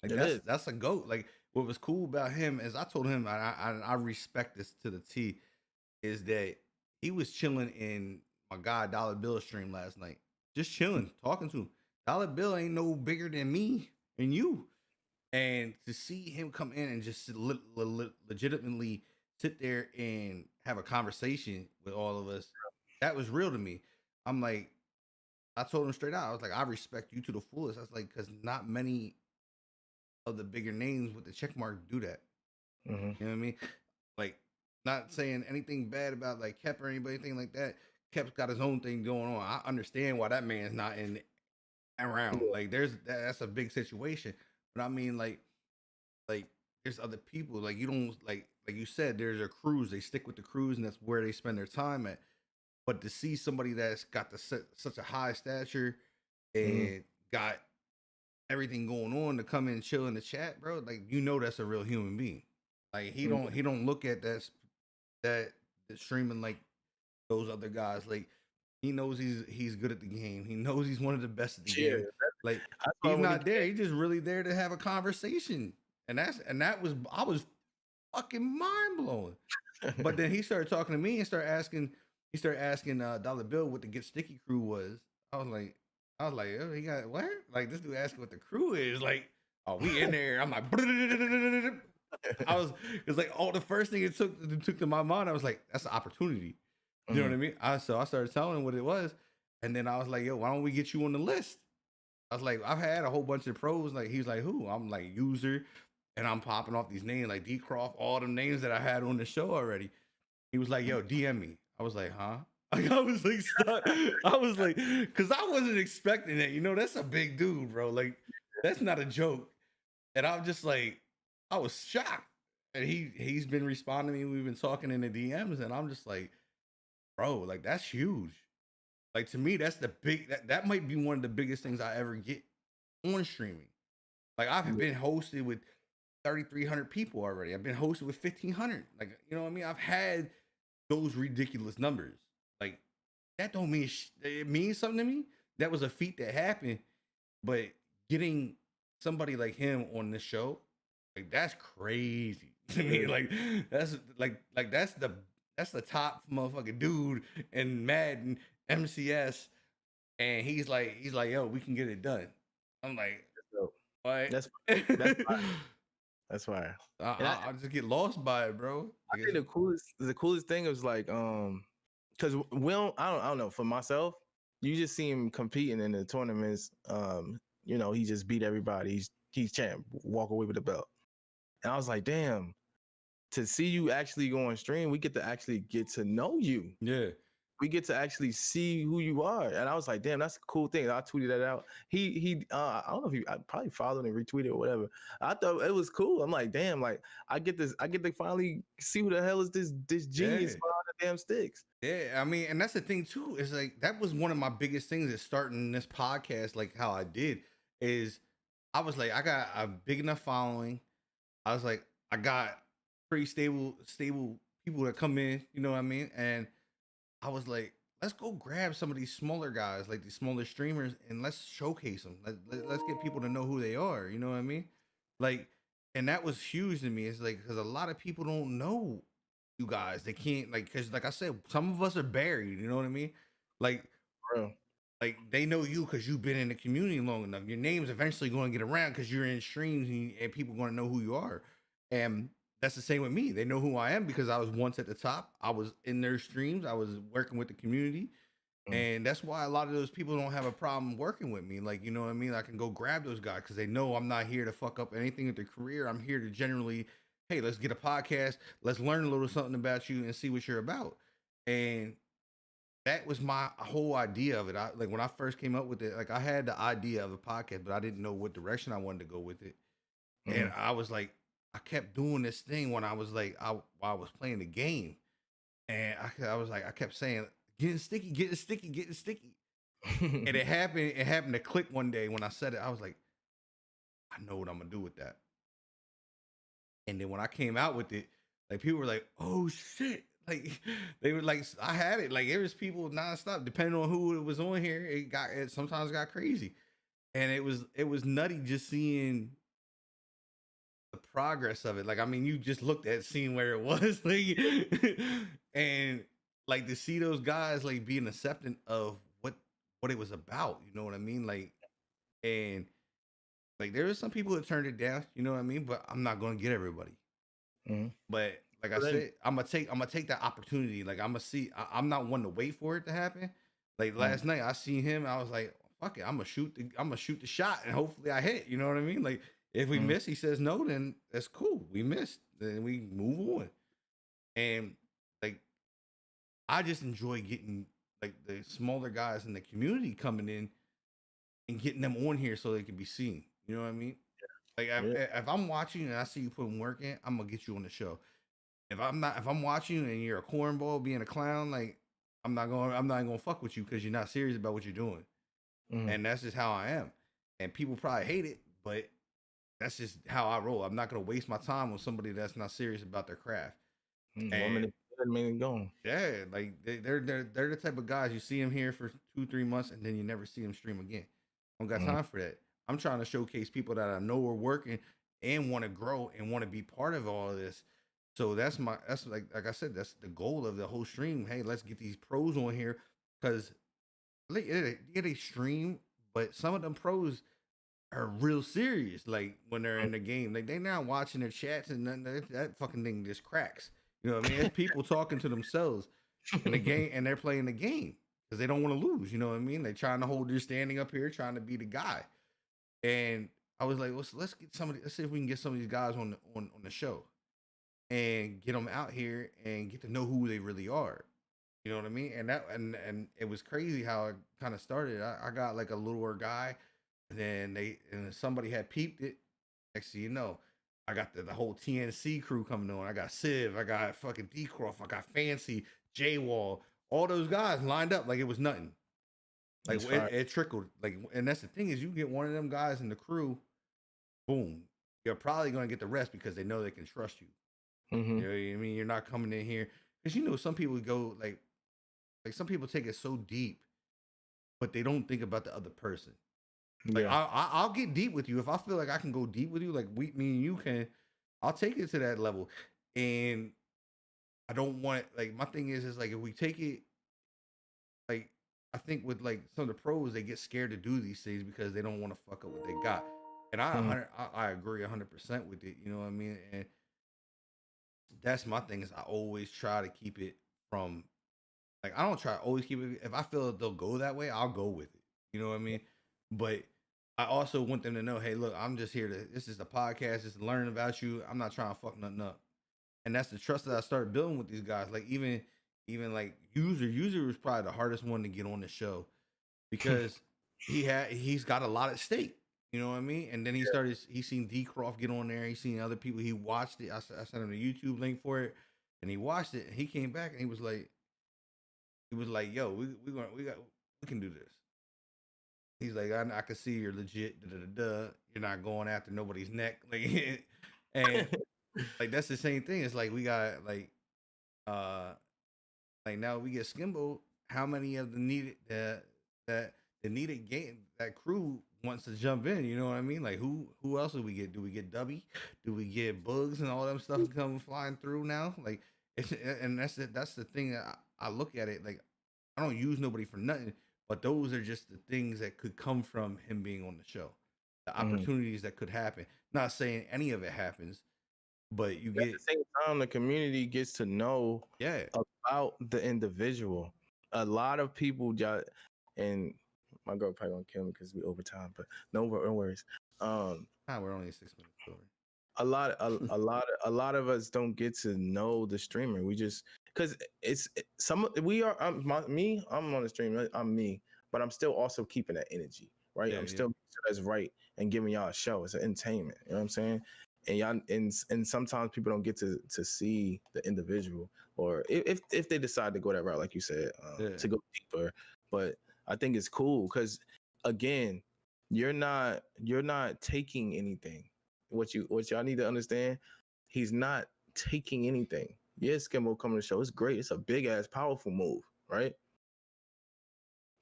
Like It is. that's a goat. Like what was cool about him is I told him I respect this to the T is that he was chilling in my guy Dollar Bill stream last night, just chilling, talking to him. Dollar Bill ain't no bigger than me and you, and to see him come in and just legitimately sit there and have a conversation with all of us, that was real to me. I'm like, I told him straight out, I was like, I respect you to the fullest. I was like, because not many of the bigger names with the check mark do that. Mm-hmm. You know what I mean? Like, not saying anything bad about like Kep or anything like that. Kep's got his own thing going on. I understand why that man's not in around. Like, that's a big situation. But I mean, like there's other people. Like you don't like you said, there's a cruise. They stick with the cruise, and that's where they spend their time at. But to see somebody that's got such a high stature Mm-hmm. and got everything going on to come in and chill in the chat, bro, like you know that's a real human being. Like he don't look at that streaming like those other guys. Like He knows he's good at the game. He knows he's one of the best at the Yeah, game. Like that's why he's when he not there. He's just really there to have a conversation. And that was I was fucking mind blowing. But then he started talking to me and he started asking Dollar Bill what the Get Sticky crew was. I was like, oh, he got what? Like this dude asking what the crew is. Like, oh, we in there. I'm like, it's like, oh, the first thing it took to my mind, I was like, that's an opportunity. You know what I mean? So I started telling him what it was. And then I was like, yo, why don't we get you on the list? I was like, I've had a whole bunch of pros. Like, he's like, who? I'm like, user. And I'm popping off these names like D Croft, all them names that I had on the show already. He was like, yo, DM me. I was like, huh? Like, I was like, stuck. I was like, because I wasn't expecting it. You know, that's a big dude, bro. Like, that's not a joke. And I'm just like, I was shocked. And he's been responding to me. We've been talking in the DMs, and I'm just like, bro, like that's huge. Like to me, that's that might be one of the biggest things I ever get on streaming. Like I've been hosted with 3,300 people already. I've been hosted with 1,500. Like, you know what I mean? I've had those ridiculous numbers. Like that don't mean it means something to me. That was a feat that happened, but getting somebody like him on this show, like that's crazy to me. Like that's that's the top motherfucking dude in Madden MCS, and he's like, yo, we can get it done. I'm like, what? That's fire. That's fire. I just get lost by it, bro. I think the coolest thing was like, because I don't know, for myself, you just see him competing in the tournaments. You know, he just beat everybody. He's champ, walk away with the belt. And I was like, damn, to see you actually go on stream, we get to actually get to know you. Yeah. We get to actually see who you are. And I was like, damn, that's a cool thing. I tweeted that out. I don't know if I probably followed and retweeted or whatever. I thought it was cool. I'm like, damn, like I get to finally see who the hell is this genius behind the damn sticks. Yeah, I mean, and that's the thing too, is like that was one of my biggest things is starting this podcast, like how I did, is I was like, I got a big enough following. I was like, I got pretty stable people that come in, you know what I mean? And I was like, let's go grab some of these smaller guys, like these smaller streamers, and let's showcase them. Let's get people to know who they are. You know what I mean? Like, and that was huge to me. It's like, because a lot of people don't know you guys. They can't, like, because like I said, some of us are buried. You know what I mean? Like, Bro. Like they know you because you've been in the community long enough. Your name's eventually going to get around because you're in streams and people are going to know who you are. And that's the same with me. They know who I am because I was once at the top. I was in their streams. I was working with the community. And that's why a lot of those people don't have a problem working with me. Like, you know what I mean? I can go grab those guys because they know I'm not here to fuck up anything with their career. I'm here to generally, hey, let's get a podcast. Let's learn a little something about you and see what you're about. And that was my whole idea of it. Like when I first came up with it, like I had the idea of a podcast, but I didn't know what direction I wanted to go with it. And I was like, I kept doing this thing when I was like, while I was playing the game, and I was like, I kept saying, getting sticky, getting sticky, getting sticky. And it happened to click one day when I said it. I was like, I know what I'm gonna do with that. And then when I came out with it, like people were like, oh shit. Like they were like, I had it. Like there was people nonstop, depending on who it was on here. It sometimes got crazy, and it was nutty just seeing the progress of it. Like I mean, you just looked at seeing where it was, like, and like to see those guys like being accepting of what it was about. You know what I mean? Like, and like there was some people that turned it down. You know what I mean? But I'm not gonna get everybody. But like I said, I'm gonna take that opportunity. Like I'm gonna see. I'm not one to wait for it to happen. Like last night, I seen him. I was like, "Fuck it, I'm gonna shoot the shot, and hopefully I hit." You know what I mean? Like if we miss, he says no, then that's cool. We missed, then we move on. And like I just enjoy getting like the smaller guys in the community coming in and getting them on here so they can be seen. You know what I mean? Like if I'm watching and I see you putting work in, I'm gonna get you on the show. If I'm watching and you're a cornball being a clown, like I'm not gonna fuck with you because you're not serious about what you're doing. And that's just how I am. And people probably hate it, but that's just how I roll. I'm not gonna waste my time with somebody that's not serious about their craft. That man gone. Yeah, like they're the type of guys you see them here for 2-3 months and then you never see them stream again. I don't got Mhm. time for that. I'm trying to showcase people that I know are working and want to grow and want to be part of all of this. So that's like I said, that's the goal of the whole stream. Hey, let's get these pros on here because they stream, but some of them pros are real serious. Like when they're in the game, like they not watching their chats and that fucking thing just cracks. You know what I mean? It's people talking to themselves in the game, and they're playing the game because they don't want to lose. You know what I mean? They're trying to hold their standing up here, trying to be the guy. And I was like, let's get somebody. Let's see if we can get some of these guys on the show and get them out here and get to know who they really are. You know what I mean? And it was crazy how it kind of started. I got like a littler guy, and then somebody had peeped it. Next thing you know, I got the whole TNC crew coming on. I got Civ, I got fucking Decroft, I got Fancy, J Wall, all those guys lined up like it was nothing. Like it trickled. Like, and that's the thing is, you get one of them guys in the crew, boom, you're probably gonna get the rest because they know they can trust you. Mm-hmm. You know what I mean? You're not coming in here because some people go like some people take it so deep, but they don't think about the other person. Like Yeah. I'll get deep with you if I feel like I can go deep with you. Like me and you can. I'll take it to that level, and I don't want like my thing is like if we take it like I think with like some of the pros they get scared to do these things because they don't want to fuck up what they got, and Mhm. I agree 100% with it. You know what I mean? And that's my thing is I always try to keep it from like I don't try to always keep it. If I feel they'll go that way, I'll go with it. You know what I mean? But I also want them to know, hey, look, I'm just here to. This is the podcast, just to learn about you. I'm not trying to fuck nothing up, and that's the trust that I started building with these guys. Like even like user was probably the hardest one to get on the show because he's got a lot at stake. You know what I mean? And then he seen D Croft get on there. He seen other people. He watched it. I sent him the YouTube link for it, and he watched it. And he came back and he was like, "Yo, we can do this." He's like, I can see you're legit. You're not going after nobody's neck, like, and like that's the same thing. It's like we got uh, like now we get Skimbo. How many of the needed that the needed game that crew wants to jump in? You know what I mean? Like who else do we get? Do we get Dubby? Do we get Bugs and all them stuff coming flying through now? Like it's and that's the thing that I look at it like I don't use nobody for nothing, but those are just the things that could come from him being on the show, the Mhm. opportunities that could happen. Not saying any of it happens, but you At get the same time, the community gets to know yeah, about the individual. A lot of people got, and my girl probably gonna kill me because we overtime, but no worries. we're only 6 minutes over. A lot of us don't get to know the streamer. We just because some we are. I'm on the stream. I'm me, but I'm still also keeping that energy, right? Yeah, I'm yeah, still making sure that's right and giving y'all a show. It's an entertainment. You know what I'm saying? And y'all, and sometimes people don't get to see the individual, or if they decide to go that route, like you said, yeah. to go deeper. But I think it's cool because again, you're not taking anything. What y'all need to understand, he's not taking anything. Yes, Kimbo coming to the show. It's great. It's a big ass powerful move, right?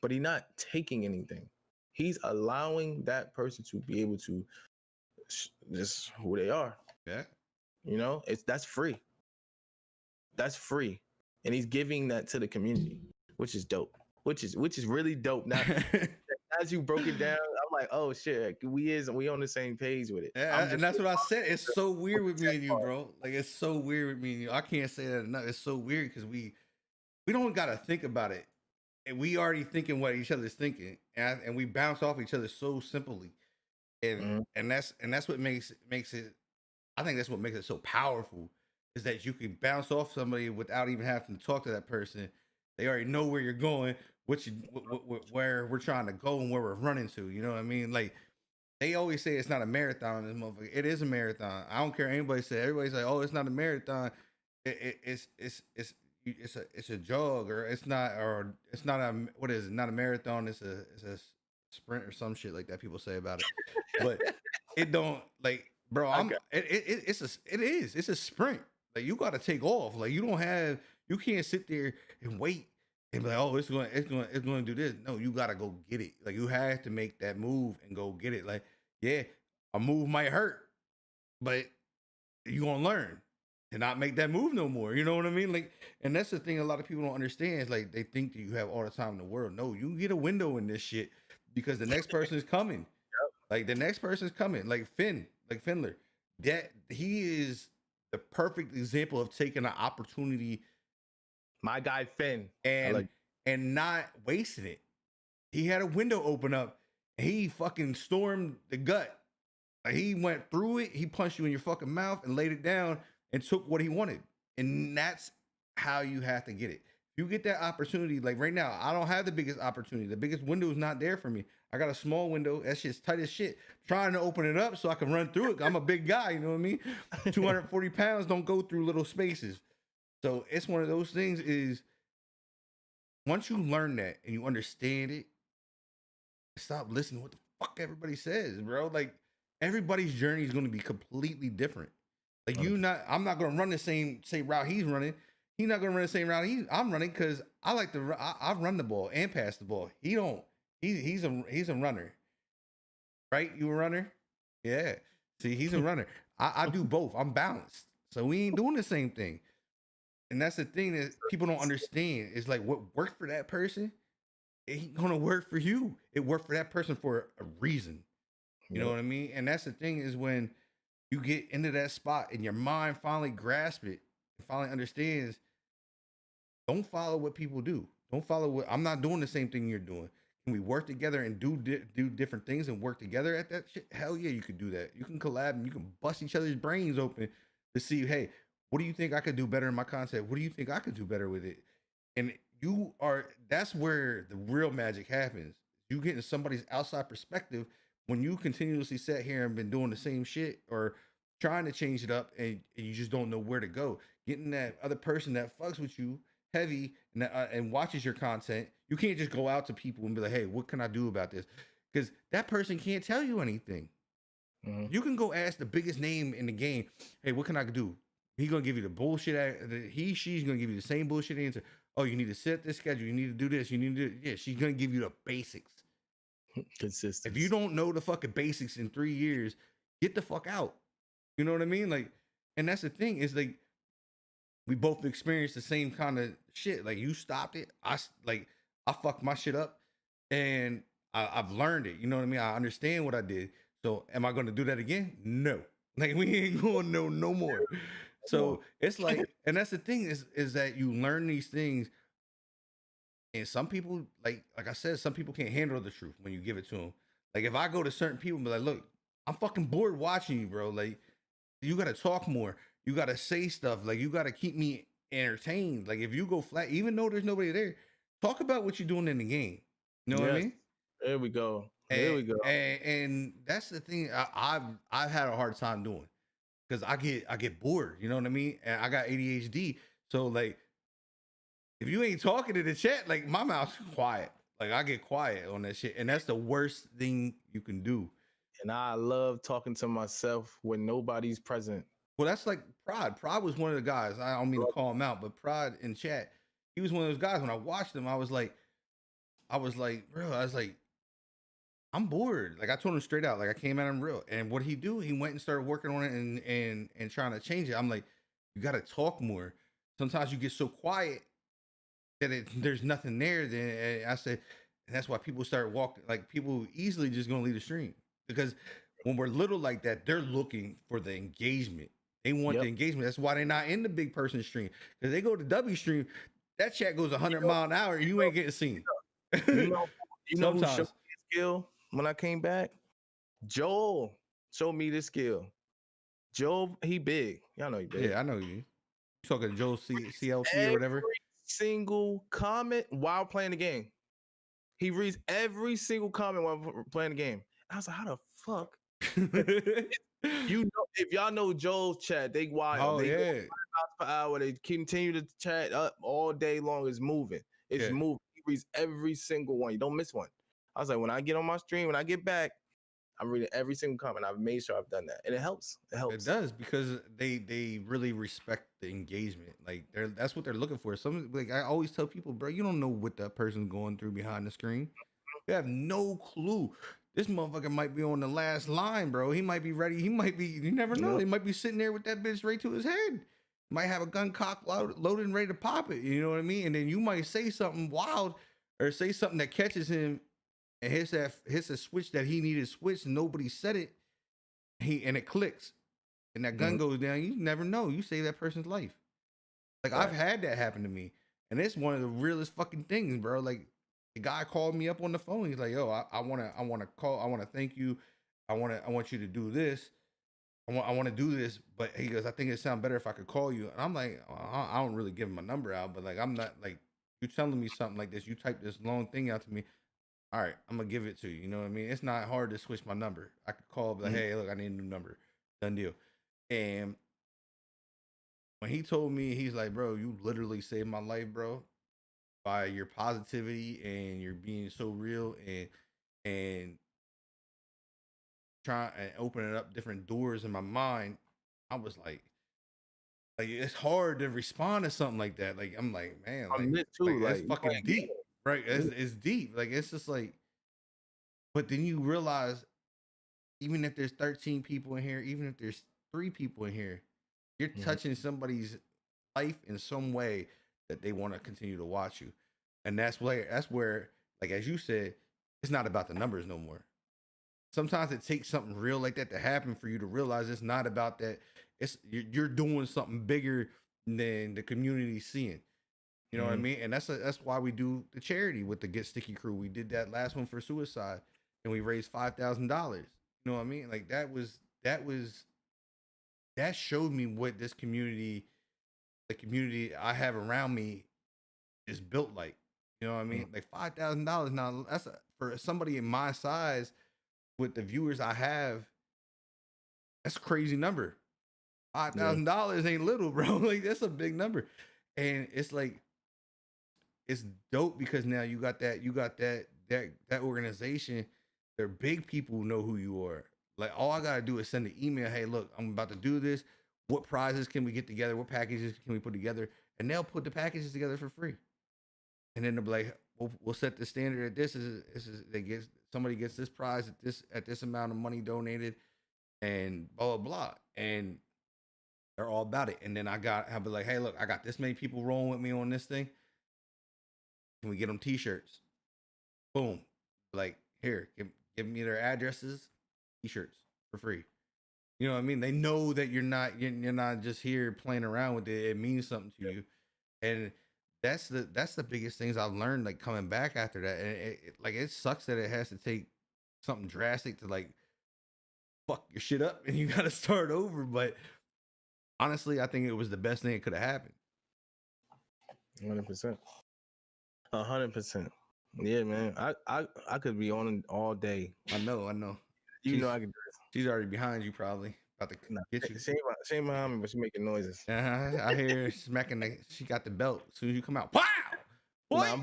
But he's not taking anything. He's allowing that person to be able to just who they are. Yeah. You know, that's free. That's free. And he's giving that to the community, which is dope. Which is really dope. Now as you broke it down, I'm like, oh shit, we on the same page with it. Yeah, I'm and just that's what I said. It's so weird with me tech and you, part. bro. Like it's so weird with me and you. I can't say that enough. It's so weird because we don't gotta think about it, and we already thinking what each other's thinking, and we bounce off each other so simply, and Mhm. and that's what makes it. I think that's what makes it so powerful is that you can bounce off somebody without even having to talk to that person. They already know where you're going, where we're trying to go, and where we're running to. You know what I mean? Like they always say it's not a marathon. This motherfucker, it is a marathon. I don't care what anybody say. Everybody's like, oh, it's not a marathon. It's a jog or it's not a what is it? Not a marathon. It's a sprint or some shit like that. People say about it, but it don't like, bro. Okay. It's a sprint. Like you got to take off. Like you don't have You can't sit there and wait and be like, oh, it's going to do this. No, you gotta go get it. Like you have to make that move and go get it. Like, yeah, a move might hurt, but you gonna learn to not make that move no more. You know what I mean? Like, and that's the thing a lot of people don't understand is like they think that you have all the time in the world. No, you get a window in this shit because the next person is coming. Like the next person's coming. Like Finler. That he is the perfect example of taking an opportunity. My guy Finn. And not wasting it. He had a window open up and he fucking stormed the gut. Like he went through it, he punched you in your fucking mouth and laid it down and took what he wanted. And that's how you have to get it. You get that opportunity. Like right now, I don't have the biggest opportunity. The biggest window is not there for me. I got a small window. That shit's tight as shit. Trying to open it up so I can run through it. I'm a big guy, you know what I mean? 240 pounds don't go through little spaces. So it's one of those things is once you learn that and you understand it, stop listening to what the fuck everybody says, bro. Like everybody's journey is going to be completely different. Like I'm not going to run the same route he's running. He's not going to run the same route I'm running because I like to I run the ball and pass the ball. He don't. He's a runner, right? You a runner? Yeah. See, he's a runner. I do both. I'm balanced. So we ain't doing the same thing. And that's the thing that people don't understand. Is like what worked for that person, it ain't gonna work for you. It worked for that person for a reason. You know what I mean? And that's the thing is when you get into that spot and your mind finally grasps it, and finally understands. Don't follow what people do. Don't follow what I'm not doing the same thing you're doing. Can we work together and do different things and work together at that shit? Hell yeah, you could do that. You can collab and you can bust each other's brains open to see, hey, what do you think I could do better in my content? What do you think I could do better with it? And that's where the real magic happens. You get into somebody's outside perspective when you continuously sit here and been doing the same shit or trying to change it up and you just don't know where to go. Getting that other person that fucks with you heavy and watches your content, you can't just go out to people and be like, hey, what can I do about this? Because that person can't tell you anything. You can go ask the biggest name in the game, hey, what can I do? He's gonna give you the bullshit. She's gonna give you the same bullshit answer. Oh, you need to set this schedule. You need to do this. You need to do. Yeah, she's gonna give you the basics. Consistent. If you don't know the fucking basics in 3 years, get the fuck out. You know what I mean? Like, and that's the thing is like, we both experienced the same kind of shit. Like you stopped it. I fucked my shit up, and I've learned it. You know what I mean? I understand what I did. So am I going to do that again? No. Like we ain't going no more. So it's like, and that's the thing is that you learn these things, and some people like I said, some people can't handle the truth when you give it to them. Like if I go to certain people and be like, look, I'm fucking bored watching you, bro. Like you got to talk more. You got to say stuff. Like you got to keep me entertained. Like if you go flat, even though there's nobody there, talk about what you're doing in the game. You know what I mean? There we go. And that's the thing I've had a hard time doing because I get bored. You know what I mean? And I got ADHD. So like, if you ain't talking to the chat, like my mouth's quiet. Like I get quiet on that shit, and that's the worst thing you can do. And I love talking to myself when nobody's present. Well, that's like Prod. Prod was one of the guys. I don't mean to call him out, but Prod in chat, he was one of those guys. When I watched him, I was like, bro, I'm bored. Like I told him straight out, like I came at him real. And what he do? He went and started working on it and trying to change it. I'm like, you got to talk more. Sometimes you get so quiet that there's nothing there. Then I said, and that's why people start walking. Like people easily just gonna leave the stream because when we're little like that, they're looking for the engagement. They want the engagement. That's why they're not in the big person stream because they go to W stream. That chat goes 100 mile an hour. And you ain't getting seen. You know who showed me this skill when I came back? Joel showed me this skill. Joel, he big. Y'all know he big. Yeah, I know you. You talking to Joel CLC or whatever? Every single comment while playing the game. He reads every single comment while playing the game. I was like, how the fuck? You know, if y'all know Joel's chat, they wild. Oh, they yeah. go 5 miles per hour. They continue to chat up all day long. It's moving. It's moving. He reads every single one. You don't miss one. I was like, when I get on my stream, when I get back, I'm reading every single comment. I've made sure I've done that, and it helps. It It helps. does because they really respect the engagement. Like that's what they're looking for. Some like I always tell people, bro, you don't know what that person's going through behind the screen. You have no clue. This motherfucker might be on the last line, bro. He might be ready. He might be. You never know. Yep. He might be sitting there with that bitch right to his head. Might have a gun cock loaded and ready to pop it. You know what I mean? And then you might say something wild or say something that catches him and hits a switch that he needed switched. And nobody said it. And it clicks. And that gun goes down. You never know. You save that person's life. Like I've had that happen to me, and it's one of the realest fucking things, bro. Like the guy called me up on the phone. He's like, "Yo, I wanna call. I wanna thank you. I want you to do this. I want to do this." But he goes, "I think it sound better if I could call you." And I'm like, I don't really give him my number out, but like I'm not like you telling me something like this. You type this long thing out to me. All right, I'm gonna give it to you. You know what I mean? It's not hard to switch my number. I could call, be like, "Hey, look, I need a new number." Done deal. And when he told me, he's like, "Bro, you literally saved my life, bro, by your positivity and you're being so real and trying and opening up different doors in my mind." I was like it's hard to respond to something like that. Like I'm like, man, I'm lit too. that's Like, fucking deep, right? It's deep. Like it's just like, but then you realize, even if there's 13 people in here, even if there's 3 people in here, you're touching somebody's life in some way that they want to continue to watch you. And that's where, like as you said, it's not about the numbers no more. Sometimes it takes something real like that to happen for you to realize it's not about that. It's you're doing something bigger than the community seeing. You know what I mean? And that's why we do the charity with the Get Sticky crew. We did that last one for suicide, and we raised $5,000. You know what I mean? Like that showed me what this community, the community I have around me, is built like. You know what I mean? Like $5,000 now. For somebody in my size with the viewers I have. That's a crazy number. $5,000 ain't little, bro. Like that's a big number, and it's like it's dope because now you got that organization. They're big people who know who you are. Like all I gotta do is send an email. Hey, look, I'm about to do this. What prizes can we get together? What packages can we put together? And they'll put the packages together for free. And then they'll be like, we'll set the standard at this is they get somebody gets this prize at this amount of money donated, and blah blah blah. And they're all about it. And then I'll be like, hey, look, I got this many people rolling with me on this thing. Can we get them t-shirts? Boom. Like, here, give me their addresses, t-shirts for free. You know what I mean? They know that you're not just here playing around with it. It means something to you. And that's the biggest things I've learned, like coming back after that. And it sucks that it has to take something drastic to like fuck your shit up and you gotta start over. But honestly, I think it was the best thing that could have happened. 100%. 100%. Yeah, man. I could be on all day. I know. You know I can do this. She's already behind you, probably about to get you. She ain't behind me, but she making noises. I hear her smacking. She got the belt. As soon as you come out, wow. Nah,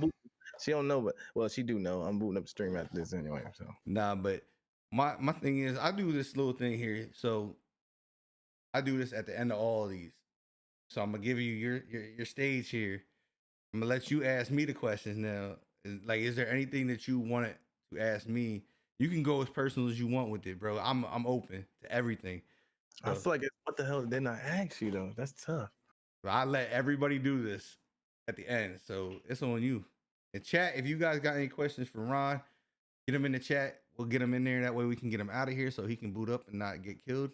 she don't know, but she do know. I'm booting up the stream after this anyway. So nah, but my thing is, I do this little thing here. So I do this at the end of all of these. So I'm gonna give you your stage here. I'm gonna let you ask me the questions now. Like, is there anything that you wanted to ask me? You can go as personal as you want with it, bro. I'm open to everything. So, I feel like what the hell didn't I ask you though? That's tough. I let everybody do this at the end, so it's on you. In chat, if you guys got any questions for Ron, get them in the chat. We'll get them in there. That way we can get him out of here so he can boot up and not get killed.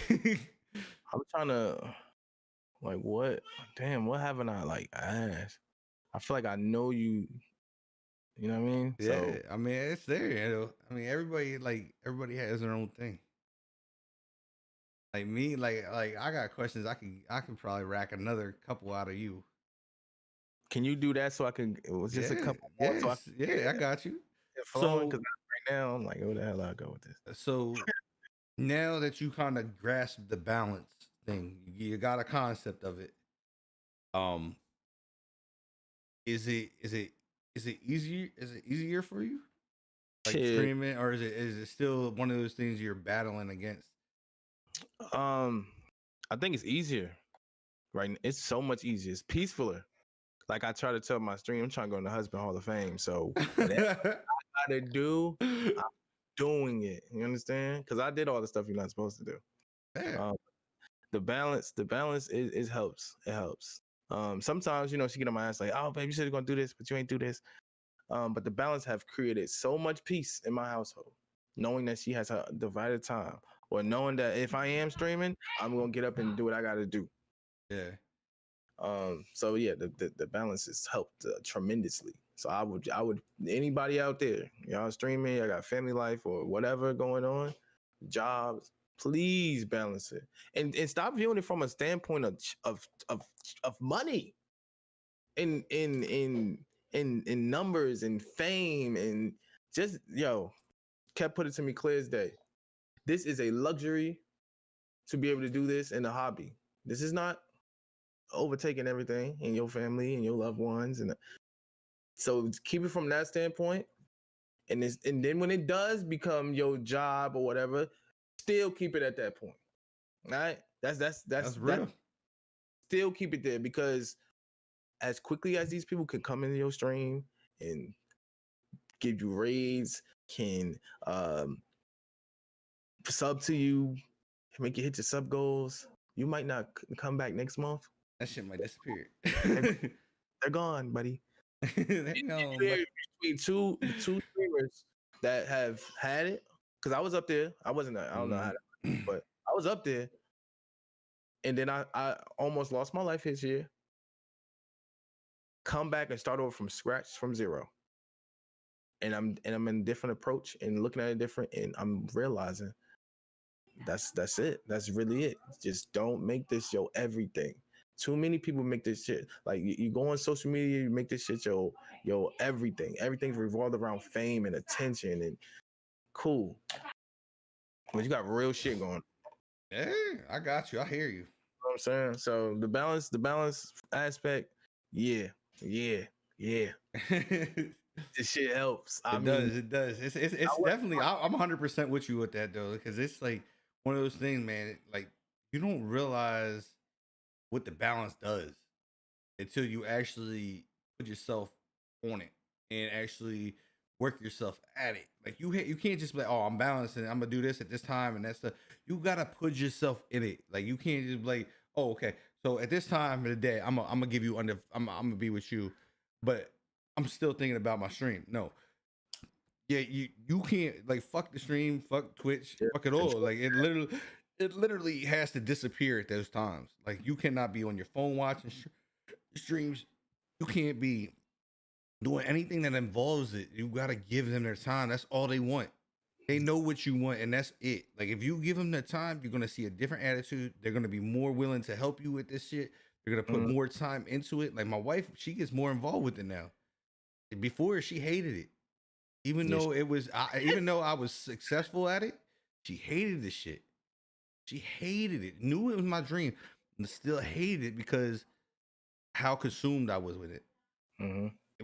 I'm trying to like what? Damn, what haven't I like asked? I feel like I know you. You know what I mean? Yeah, so, I mean it's there. You know? I mean everybody has their own thing. Like me, like I got questions. I can probably rack another couple out of you. Can you do that so I can? It was just a couple more. Yes, So I got you. So because right now I'm like, where the hell I go with this? So now that you kind of grasp the balance thing, you got a concept of it. Is it easier? Is it easier for you like Shit. streaming, or is it still one of those things you're battling against? I think it's easier. Right, it's so much easier. It's peacefuler. Like I try to tell my stream, I'm trying to go in the Husband Hall of Fame. So whatever I gotta do, I'm doing it. You understand? Because I did all the stuff you're not supposed to do. Yeah. The balance is helps. It helps. Sometimes she get on my ass like, oh babe, you said you're gonna do this, but you ain't do this. But the balance have created so much peace in my household, knowing that she has a divided time, or knowing that if I am streaming, I'm gonna get up and do what I gotta do. Yeah. So yeah, the balance has helped tremendously. So I would anybody out there, y'all streaming, I got family life or whatever going on, jobs, please balance it and stop viewing it from a standpoint of money, in numbers and fame, and just kept put it to me clear as day. This is a luxury to be able to do this in a hobby. This is not overtaking everything in your family and your loved ones, and so keep it from that standpoint. And then when it does become your job or whatever, still keep it at that point. All right, that's real. Still keep it there, because as quickly as these people can come into your stream and give you raids, can sub to you, make you hit your sub goals, you might not come back next month. That shit might disappear. They're gone, buddy. Between two streamers that have had it, because I was up there. I wasn't. I don't know how to, but I was up there, and then I almost lost my life this year. Come back and start over from scratch, from zero. And I'm in a different approach and looking at it different, and I'm realizing that's it. That's really it. Just don't make this your everything. Too many people make this shit like you go on social media, you make this shit your everything. Everything's revolved around fame and attention, and cool, but you got real shit going. Yeah, I got you. I hear you. You know what I'm saying? So the balance aspect, yeah. This shit helps. It does. It's definitely. I'm 100% with you with that though, because it's like one of those things, man. Like you don't realize what the balance does until you actually put yourself on it and actually work yourself at it. Like you can't just be like, oh, I'm balancing. I'm gonna do this at this time and that's the. You gotta put yourself in it. Like you can't just be like, oh, okay. So at this time of the day, I'm gonna give you under. I'm gonna be with you, but I'm still thinking about my stream. No. Yeah, you can't like fuck the stream, fuck Twitch, fuck it all. Like it literally has to disappear at those times. Like you cannot be on your phone watching streams. You can't be doing anything that involves it. You got to give them their time. That's all they want. They know what you want, and that's it. Like if you give them the time, you're gonna see a different attitude. They're gonna be more willing to help you with this shit. They're gonna put more time into it. Like my wife, she gets more involved with it now. Before she hated it. Even though I was successful at it, she hated the shit. She hated it. Knew it was my dream, and still hated it because how consumed I was with it.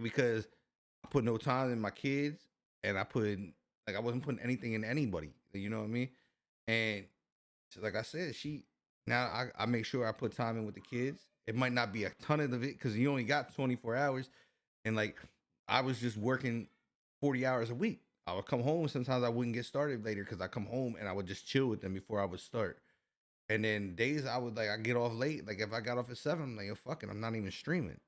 Because I put no time in my kids, and I wasn't putting anything in anybody. You know what I mean? And so, like I said, I make sure I put time in with the kids. It might not be a ton of it because you only got 24 hours, and like I was just working 40 hours a week. I would come home. Sometimes I wouldn't get started later because I come home and I would just chill with them before I would start. And then days I get off late. Like if I got off at 7, I'm like, yo, fuck it. I'm not even streaming.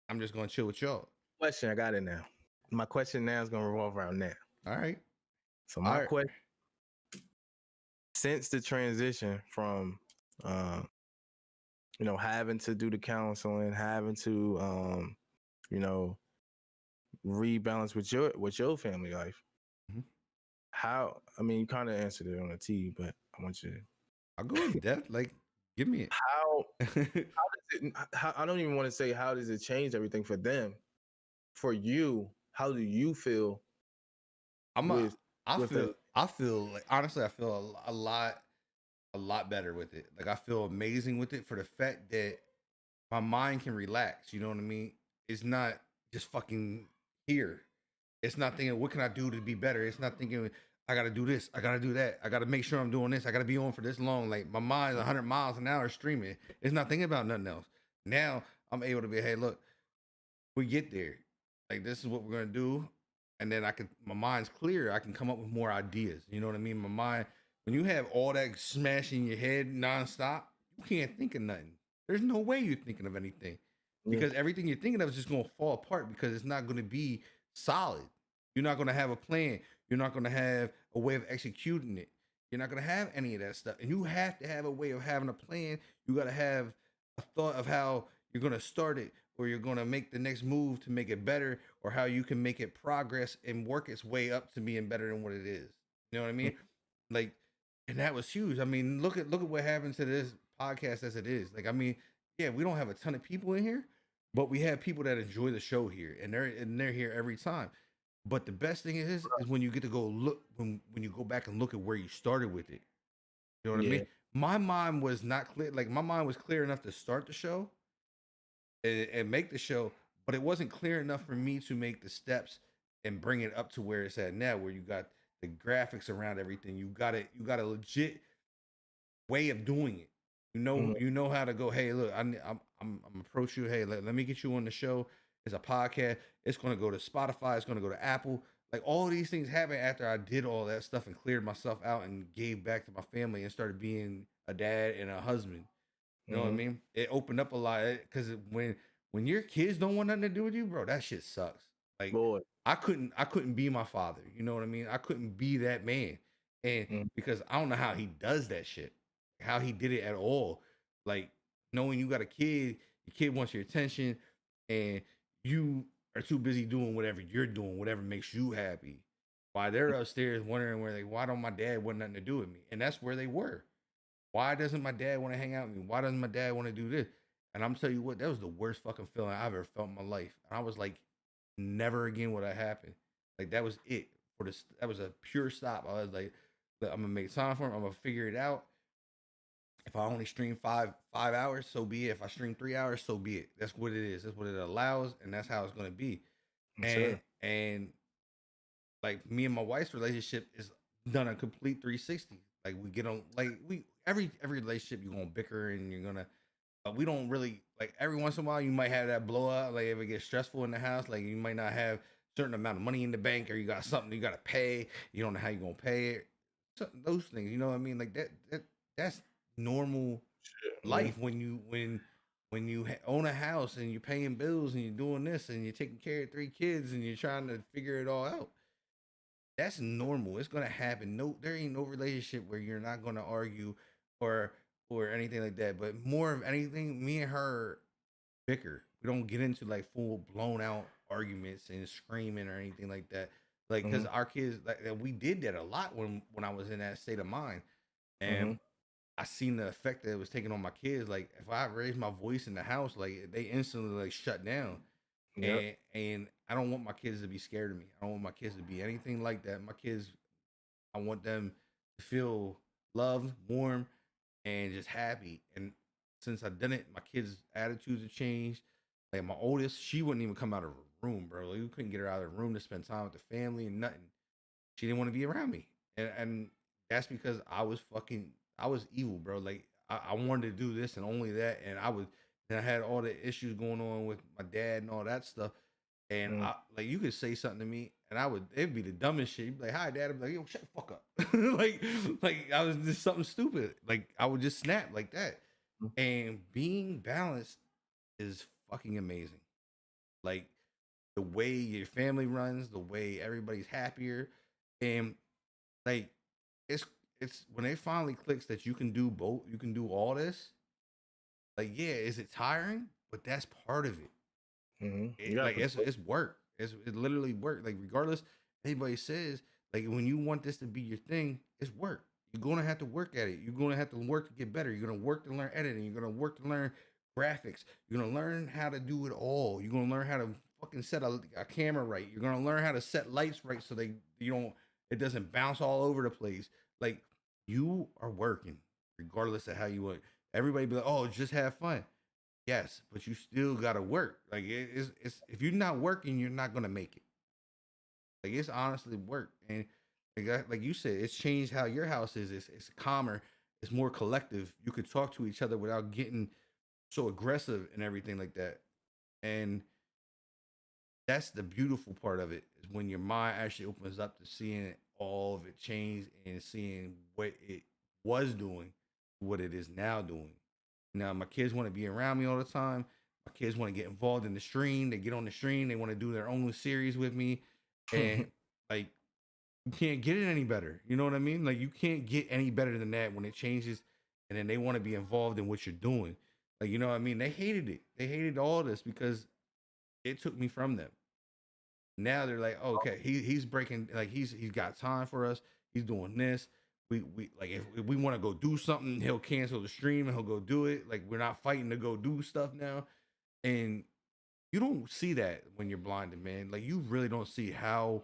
I'm just going to chill with y'all. Question, I got it now. My question now is going to revolve around that. All right. So my question, since the transition from, having to do the counseling, having to, rebalance with your family life. How? I mean, you kind of answered it on the T, but I want you to. I'll go in depth. Like, give me it. How does it? I don't even want to say how does it change everything for them. For you, how do you feel? I feel like honestly, I feel a lot better with it. Like I feel amazing with it for the fact that my mind can relax. You know what I mean? It's not just fucking here. It's not thinking, what can I do to be better? It's not thinking, I got to do this. I got to do that. I got to make sure I'm doing this. I got to be on for this long. Like my mind's 100 miles an hour streaming. It's not thinking about nothing else. Now I'm able to be, hey, look, we get there. Like this is what we're gonna do, and then my mind's clear. I can come up with more ideas. You know what I mean? My mind, when you have all that smashing your head nonstop, you can't think of nothing. There's no way you're thinking of anything Yeah. because everything you're thinking of is just gonna fall apart because it's not gonna be solid. You're not gonna have a plan. You're not gonna have a way of executing it. You're not gonna have any of that stuff, and you have to have a way of having a plan. You gotta have a thought of how you're gonna start it or you're going to make the next move to make it better or how you can make it progress and work its way up to being better than what it is. You know what I mean? Like, and that was huge. I mean, look at what happened to this podcast as it is. Like, I mean, yeah, we don't have a ton of people in here, but we have people that enjoy the show here and they're here every time. But the best thing is when you get to go look when you go back and look at where you started with it. You know what I mean? My mind was not clear. Like my mind was clear enough to start the show and make the show, but it wasn't clear enough for me to make the steps and bring it up to where it's at now, where you got the graphics around everything. You got it. You got a legit way of doing it. You know how to go. Hey, look, I'm approach you. Hey, let me get you on the show. It's a podcast. It's going to go to Spotify. It's going to go to Apple. Like all these things happened after I did all that stuff and cleared myself out and gave back to my family and started being a dad and a husband. You know what I mean? It opened up a lot because when your kids don't want nothing to do with you, bro, that shit sucks. Like Boy. I couldn't be my father. You know what I mean? I couldn't be that man, and because I don't know how he does that shit, how he did it at all. Like knowing you got a kid, your kid wants your attention, and you are too busy doing whatever you're doing, whatever makes you happy. While they're upstairs wondering why don't my dad want nothing to do with me? And that's where they were. Why doesn't my dad want to hang out with me? Why doesn't my dad want to do this? And I'm telling you what, that was the worst fucking feeling I ever felt in my life. And I was like, never again would that happen. Like that was it for this. That was a pure stop. I was like, I'm gonna make time for him. I'm gonna figure it out. If I only stream five hours, so be it. If I stream 3 hours, so be it. That's what it is. That's what it allows, and that's how it's gonna be. And like me and my wife's relationship is done a complete 360. Like we get on like we every relationship you're gonna bicker and you're gonna we don't really like every once in a while you might have that blow up like if it gets stressful in the house like you might not have a certain amount of money in the bank or you got something you gotta pay you don't know how you're gonna pay it so, those things you know what I mean like that's normal life when you own a house and you're paying bills and you're doing this and you're taking care of 3 kids and you're trying to figure it all out. That's normal. It's gonna happen. No, there ain't no relationship where you're not gonna argue or anything like that. But more of anything, me and her bicker. We don't get into like full blown out arguments and screaming or anything like that. Like because our kids, like we did that a lot when I was in that state of mind, and I seen the effect that it was taking on my kids. Like if I raised my voice in the house, like they instantly like shut down. And I don't want my kids to be scared of me. I don't want my kids to be anything like that. My kids, I want them to feel loved, warm, and just happy. And since I done it, my kids' attitudes have changed. Like my oldest, she wouldn't even come out of her room, bro. Like, we couldn't get her out of the room to spend time with the family and nothing. She didn't want to be around me, and that's because I was evil, bro. Like I wanted to do this and only that, and I had all the issues going on with my dad and all that stuff. And I like you could say something to me, and it'd be the dumbest shit. You'd be like, "Hi, Dad." I'd be like, "Yo, shut the fuck up." like I was just something stupid. Like I would just snap like that. And being balanced is fucking amazing. Like the way your family runs, the way everybody's happier, and like it's it's when it finally clicks that you can do both, you can do all this. Like, yeah, is it tiring? But that's part of it. Like it's work. It's literally work. Like regardless, anybody says like when you want this to be your thing, it's work. You're gonna have to work at it. You're gonna have to work to get better. You're gonna work to learn editing. You're gonna work to learn graphics. You're gonna learn how to do it all. You're gonna learn how to fucking set a camera right. You're gonna learn how to set lights right so it doesn't bounce all over the place. Like you are working regardless of how you want. Everybody be like, oh, just have fun. Yes, but you still gotta work. Like it's if you're not working, you're not gonna make it. Like it's honestly worked, and like you said, it's changed how your house is. It's calmer. It's more collective. You could talk to each other without getting so aggressive and everything like that. And that's the beautiful part of it is when your mind actually opens up to seeing all of it change and seeing what it was doing, what it is now doing. Now my kids want to be around me all the time. My kids want to get involved in the stream. They get on the stream. They want to do their own series with me, and like you can't get it any better. You know what I mean? Like you can't get any better than that when it changes, and then they want to be involved in what you're doing. Like you know what I mean? They hated it. They hated all this because it took me from them. Now they're like, oh, okay, he's breaking like he's got time for us. He's doing this. We like if we want to go do something, he'll cancel the stream and he'll go do it. Like we're not fighting to go do stuff now. And you don't see that when you're blinded, man. Like you really don't see how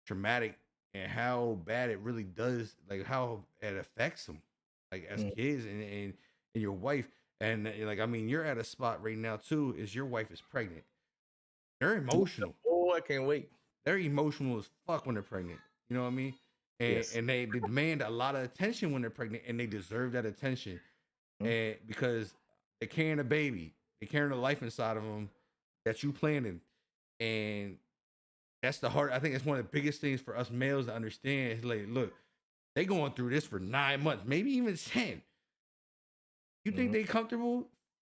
traumatic and how bad it really does, like how it affects them, like as kids and your wife. And like I mean, you're at a spot right now too. Is your wife is pregnant? They're emotional. Oh, I can't wait. They're emotional as fuck when they're pregnant. You know what I mean? And Yes. and they demand a lot of attention when they're pregnant, and they deserve that attention. And because they're carrying a baby, they're carrying a life inside of them that you planted, and that's the hard. I think it's one of the biggest things for us males to understand. Is like, look, they going through this for 9 months, maybe even 10. You think they comfortable?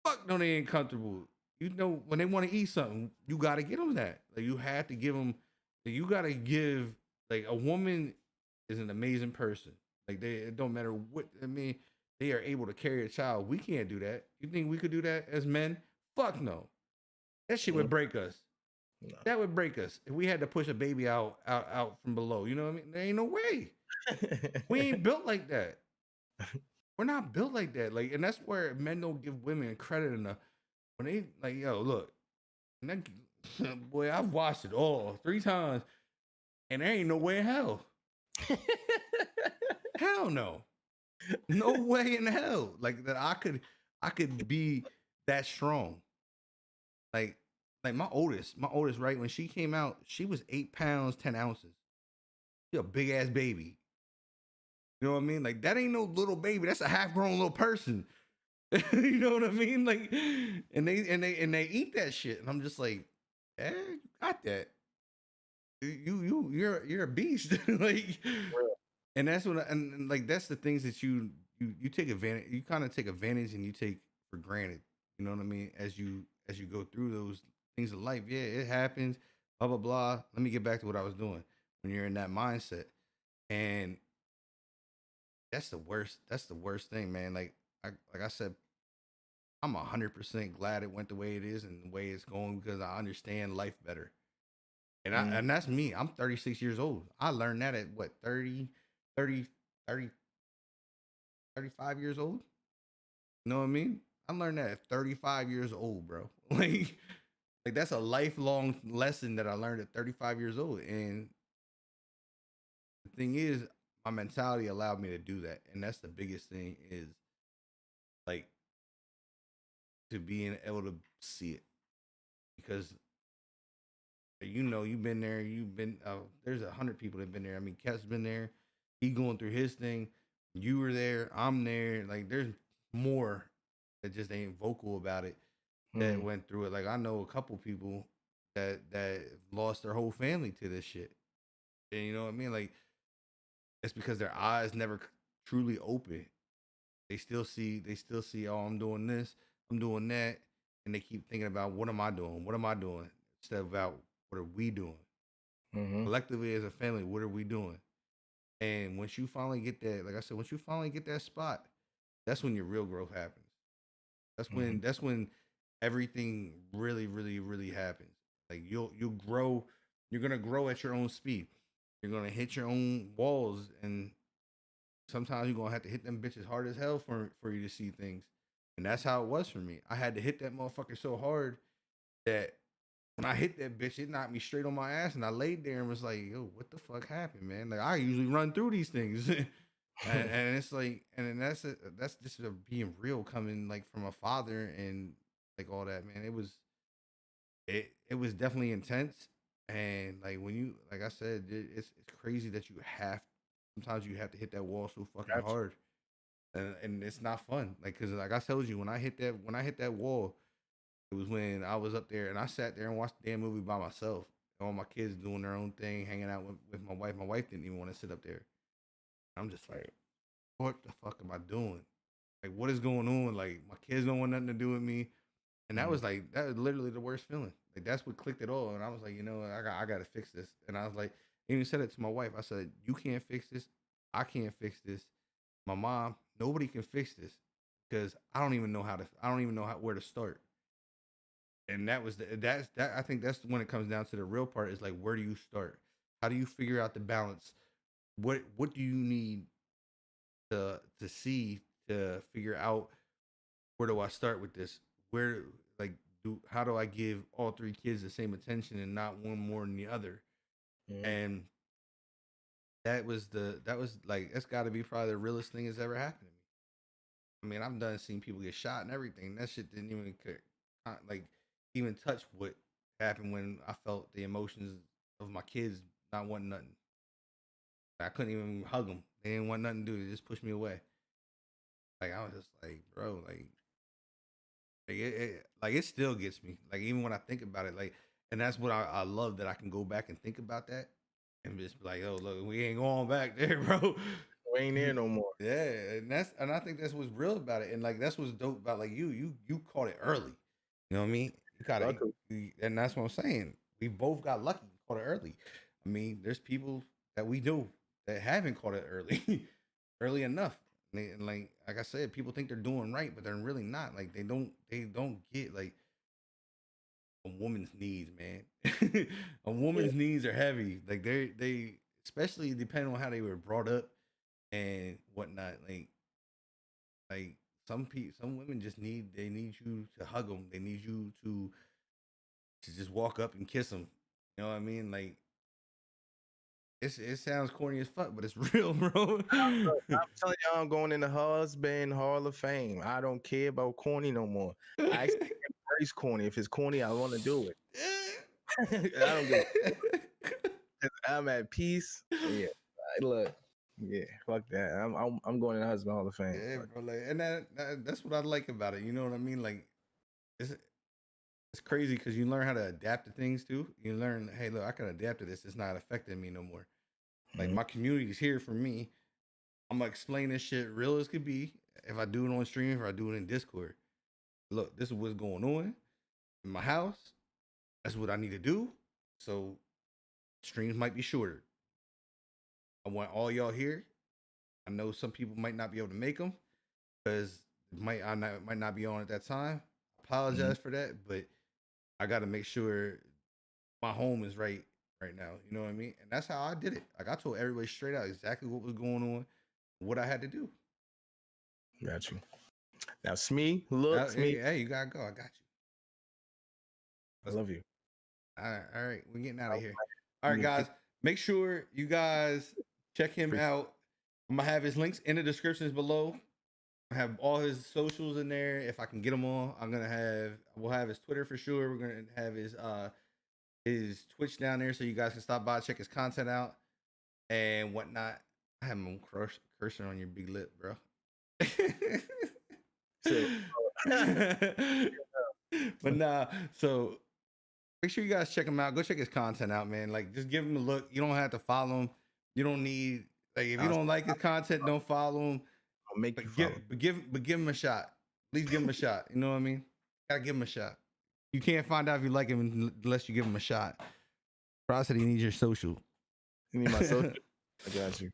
Fuck no, they ain't comfortable. You know, when they want to eat something, you got to get them that. Like you have to give them. You got to give. Like a woman is an amazing person. Like it don't matter what I mean. They are able to carry a child. We can't do that. You think we could do that as men? Fuck no. That shit would break us. No. That would break us if we had to push a baby out from below. You know what I mean? There ain't no way. We ain't built like that. We're not built like that. Like, and that's where men don't give women credit enough. When they like, yo, look, and that, boy, I've watched it all 3 times, and there ain't no way in hell. Hell no. No way in hell. Like that I could be that strong. Like my oldest, right? When she came out, she was 8 pounds, 10 ounces. She a big ass baby. You know what I mean? Like that ain't no little baby. That's a half grown little person. You know what I mean? Like, and they eat that shit, and I'm just like, you got that. You're a beast. Like, and that's what and like that's the things that you take advantage. You kind of take advantage and you take for granted. You know what I mean? As you go through those things of life, yeah, it happens. Blah blah blah. Let me get back to what I was doing when you're in that mindset, and that's the worst. That's the worst thing, man. Like I said, I'm 100% glad it went the way it is and the way it's going because I understand life better. And and that's me. I'm 36 years old. I learned that at what 30, 35 years old. You know what I mean? I learned that at 35 years old, bro. Like that's a lifelong lesson that I learned at 35 years old. And the thing is, my mentality allowed me to do that. And that's the biggest thing is like to being able to see it. Because you know, you've been there, there's 100 people that have been there. I mean, Kev's been there. He going through his thing. You were there. I'm there. Like there's more that just ain't vocal about it that went through it. Like I know a couple people that lost their whole family to this shit. And you know what I mean? Like it's because their eyes never truly open. They still see, oh, I'm doing this, I'm doing that, and they keep thinking about what am I doing? What am I doing? Instead of about what are we doing? Collectively as a family, what are we doing? And once you finally get that, like I said, once you finally get that spot, that's when your real growth happens. That's when everything really, really, really happens. Like you'll grow, you're gonna grow at your own speed. You're gonna hit your own walls, and sometimes you're gonna have to hit them bitches hard as hell for you to see things. And that's how it was for me. I had to hit that motherfucker so hard that when I hit that bitch, it knocked me straight on my ass, and I laid there and was like, "Yo, what the fuck happened, man?" Like I usually run through these things, and it's like, and then that's just being real coming like from a father and like all that, man. It was definitely intense, And like when you, like I said, it's crazy that sometimes you have to hit that wall so fucking Gotcha. hard, and it's not fun. Like, cause like I told you, when I hit that wall, it was when I was up there and I sat there and watched the damn movie by myself. All my kids doing their own thing, hanging out with my wife. My wife didn't even want to sit up there. I'm just like, what the fuck am I doing? Like, what is going on? Like, my kids don't want nothing to do with me. And Mm. that was literally the worst feeling. Like, that's what clicked it all. And I was like, I got to fix this. And I was like, I even said it to my wife. I said, you can't fix this. I can't fix this. My mom, nobody can fix this because I don't even know where to start. And I think that's when it comes down to the real part is like, where do you start? How do you figure out the balance? What do you need to see to figure out where do I start with this? Where like how do I give all three kids the same attention and not one more than the other? Mm. And that was like that's got to be probably the realest thing that's ever happened to me. I mean, I've done seen people get shot and everything. That shit didn't even like even touch what happened when I felt the emotions of my kids not wanting nothing. I couldn't even hug them. They didn't want nothing to do. They just pushed me away. Like I was just like, bro, like it still gets me. Like even when I think about it, like, and that's what I love that I can go back and think about that and just be like, oh look, we ain't going back there, bro. We ain't there no more. Yeah, and I think that's what's real about it, and like that's what's dope about like you caught it early. You know what I mean? You caught it, Luckily. and that's what I'm saying. We both got lucky, caught it early. I mean, there's people that we know that haven't caught it early, early enough. And like I said, people think they're doing right, but they're really not. Like they don't get like a woman's needs, man. A Yeah. woman's needs are heavy. Like they especially depending on how they were brought up and whatnot. Like some women just need you to hug them. They need you to just walk up and kiss them. You know what I mean? Like it sounds corny as fuck, but it's real, bro. Look, I'm telling y'all, I'm going in the husband Hall of Fame. I don't care about corny no more. I actually embrace corny. If it's corny, I want to do it. I don't give. I'm at peace. Yeah. Look. Yeah. Fuck that. I'm going in the husband Hall of Fame. Yeah, bro. Like, and that's what I like about it. You know what I mean? Like, it's it's crazy because you learn how to adapt to things too. You learn, hey, look, I can adapt to this. It's not affecting me no more. Like Mhm. my community is here for me. I'm gonna explain this shit real as could be. If I do it on stream, if I do it in Discord, look, this is what's going on in my house. That's what I need to do. So streams might be shorter. I want all y'all here. I know some people might not be able to make them because might not be on at that time. Mhm. Apologize for that, but I got to make sure my home is right now. You know what I mean? And that's how I did it. Like I told everybody straight out exactly what was going on, what I had to do. Got you. Now, Smee, look, Smee, Hey, you gotta go. I got you. I Let's, love you. all right, we're getting out of Oh, here. All right, you guys, make sure you guys check him appreciate out. I'm gonna have his links in the descriptions below. I have all his socials in there. If I can get them all, we'll have his Twitter for sure. We're gonna have his Twitch down there so you guys can stop by, check his content out and whatnot. I have him cursing on your big lip, bro. it. But nah, so make sure you guys check him out. Go check his content out, man. Like, just give him a look. You don't have to follow him. You don't need like if you I'll, don't like his content, don't follow him. I'll make you follow. But give him a shot. At least give him a shot. You know what I mean? Gotta give him a shot. You can't find out if you like him unless you give him a shot. Prosody needs your social. You need my social? I got you.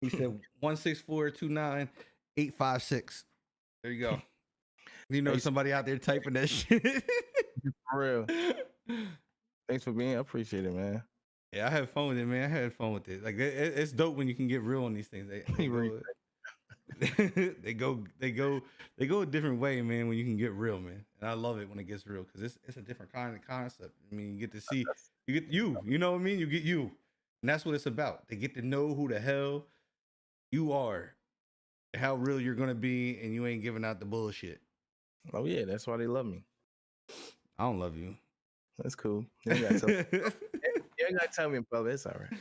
He said 16429-856. There you go. You know Hey, somebody out there typing that shit. for real. Thanks for being. I appreciate it, man. Yeah, I had fun with it, man. I had fun with it. Like it's dope when you can get real on these things. They go a different way, man. When you can get real, man. And I love it when it gets real because it's a different kind of concept. I mean, you get to see, you get you know what I mean. You get you, and that's what it's about. They get to know who the hell you are, how real you're gonna be, and you ain't giving out the bullshit. Oh yeah, that's why they love me. I don't love you. That's cool. You got You ain't gotta tell me in public. It's all right.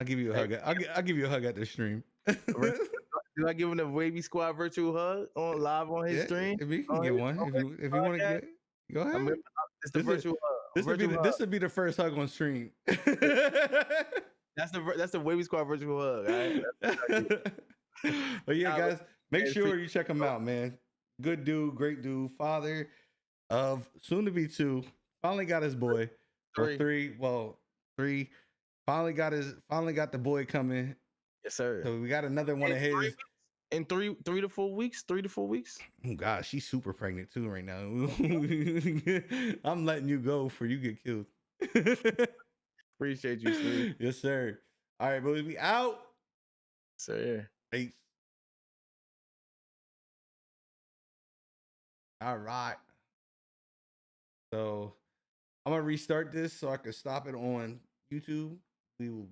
I'll give you a hug. I'll give you a hug at the stream. Do I give him the Wavy Squad virtual hug on live on his stream? If you can get one, if you want to get, go ahead. It's the virtual hug. This would be the first hug on stream. That's the Wavy Squad virtual hug. Right? But yeah, guys, make sure you check him out, man. Good dude, great dude, father of soon to be 2. Finally got his boy. 3. Finally got the boy coming. Yes, sir. So we got another one of his. In 3 to 4 weeks. Oh gosh, she's super pregnant too right now. I'm letting you go before you get killed. Appreciate you, Steve. Yes, sir. All right, boys, we out. Sir. Peace. All right. So I'm gonna restart this so I can stop it on YouTube. We will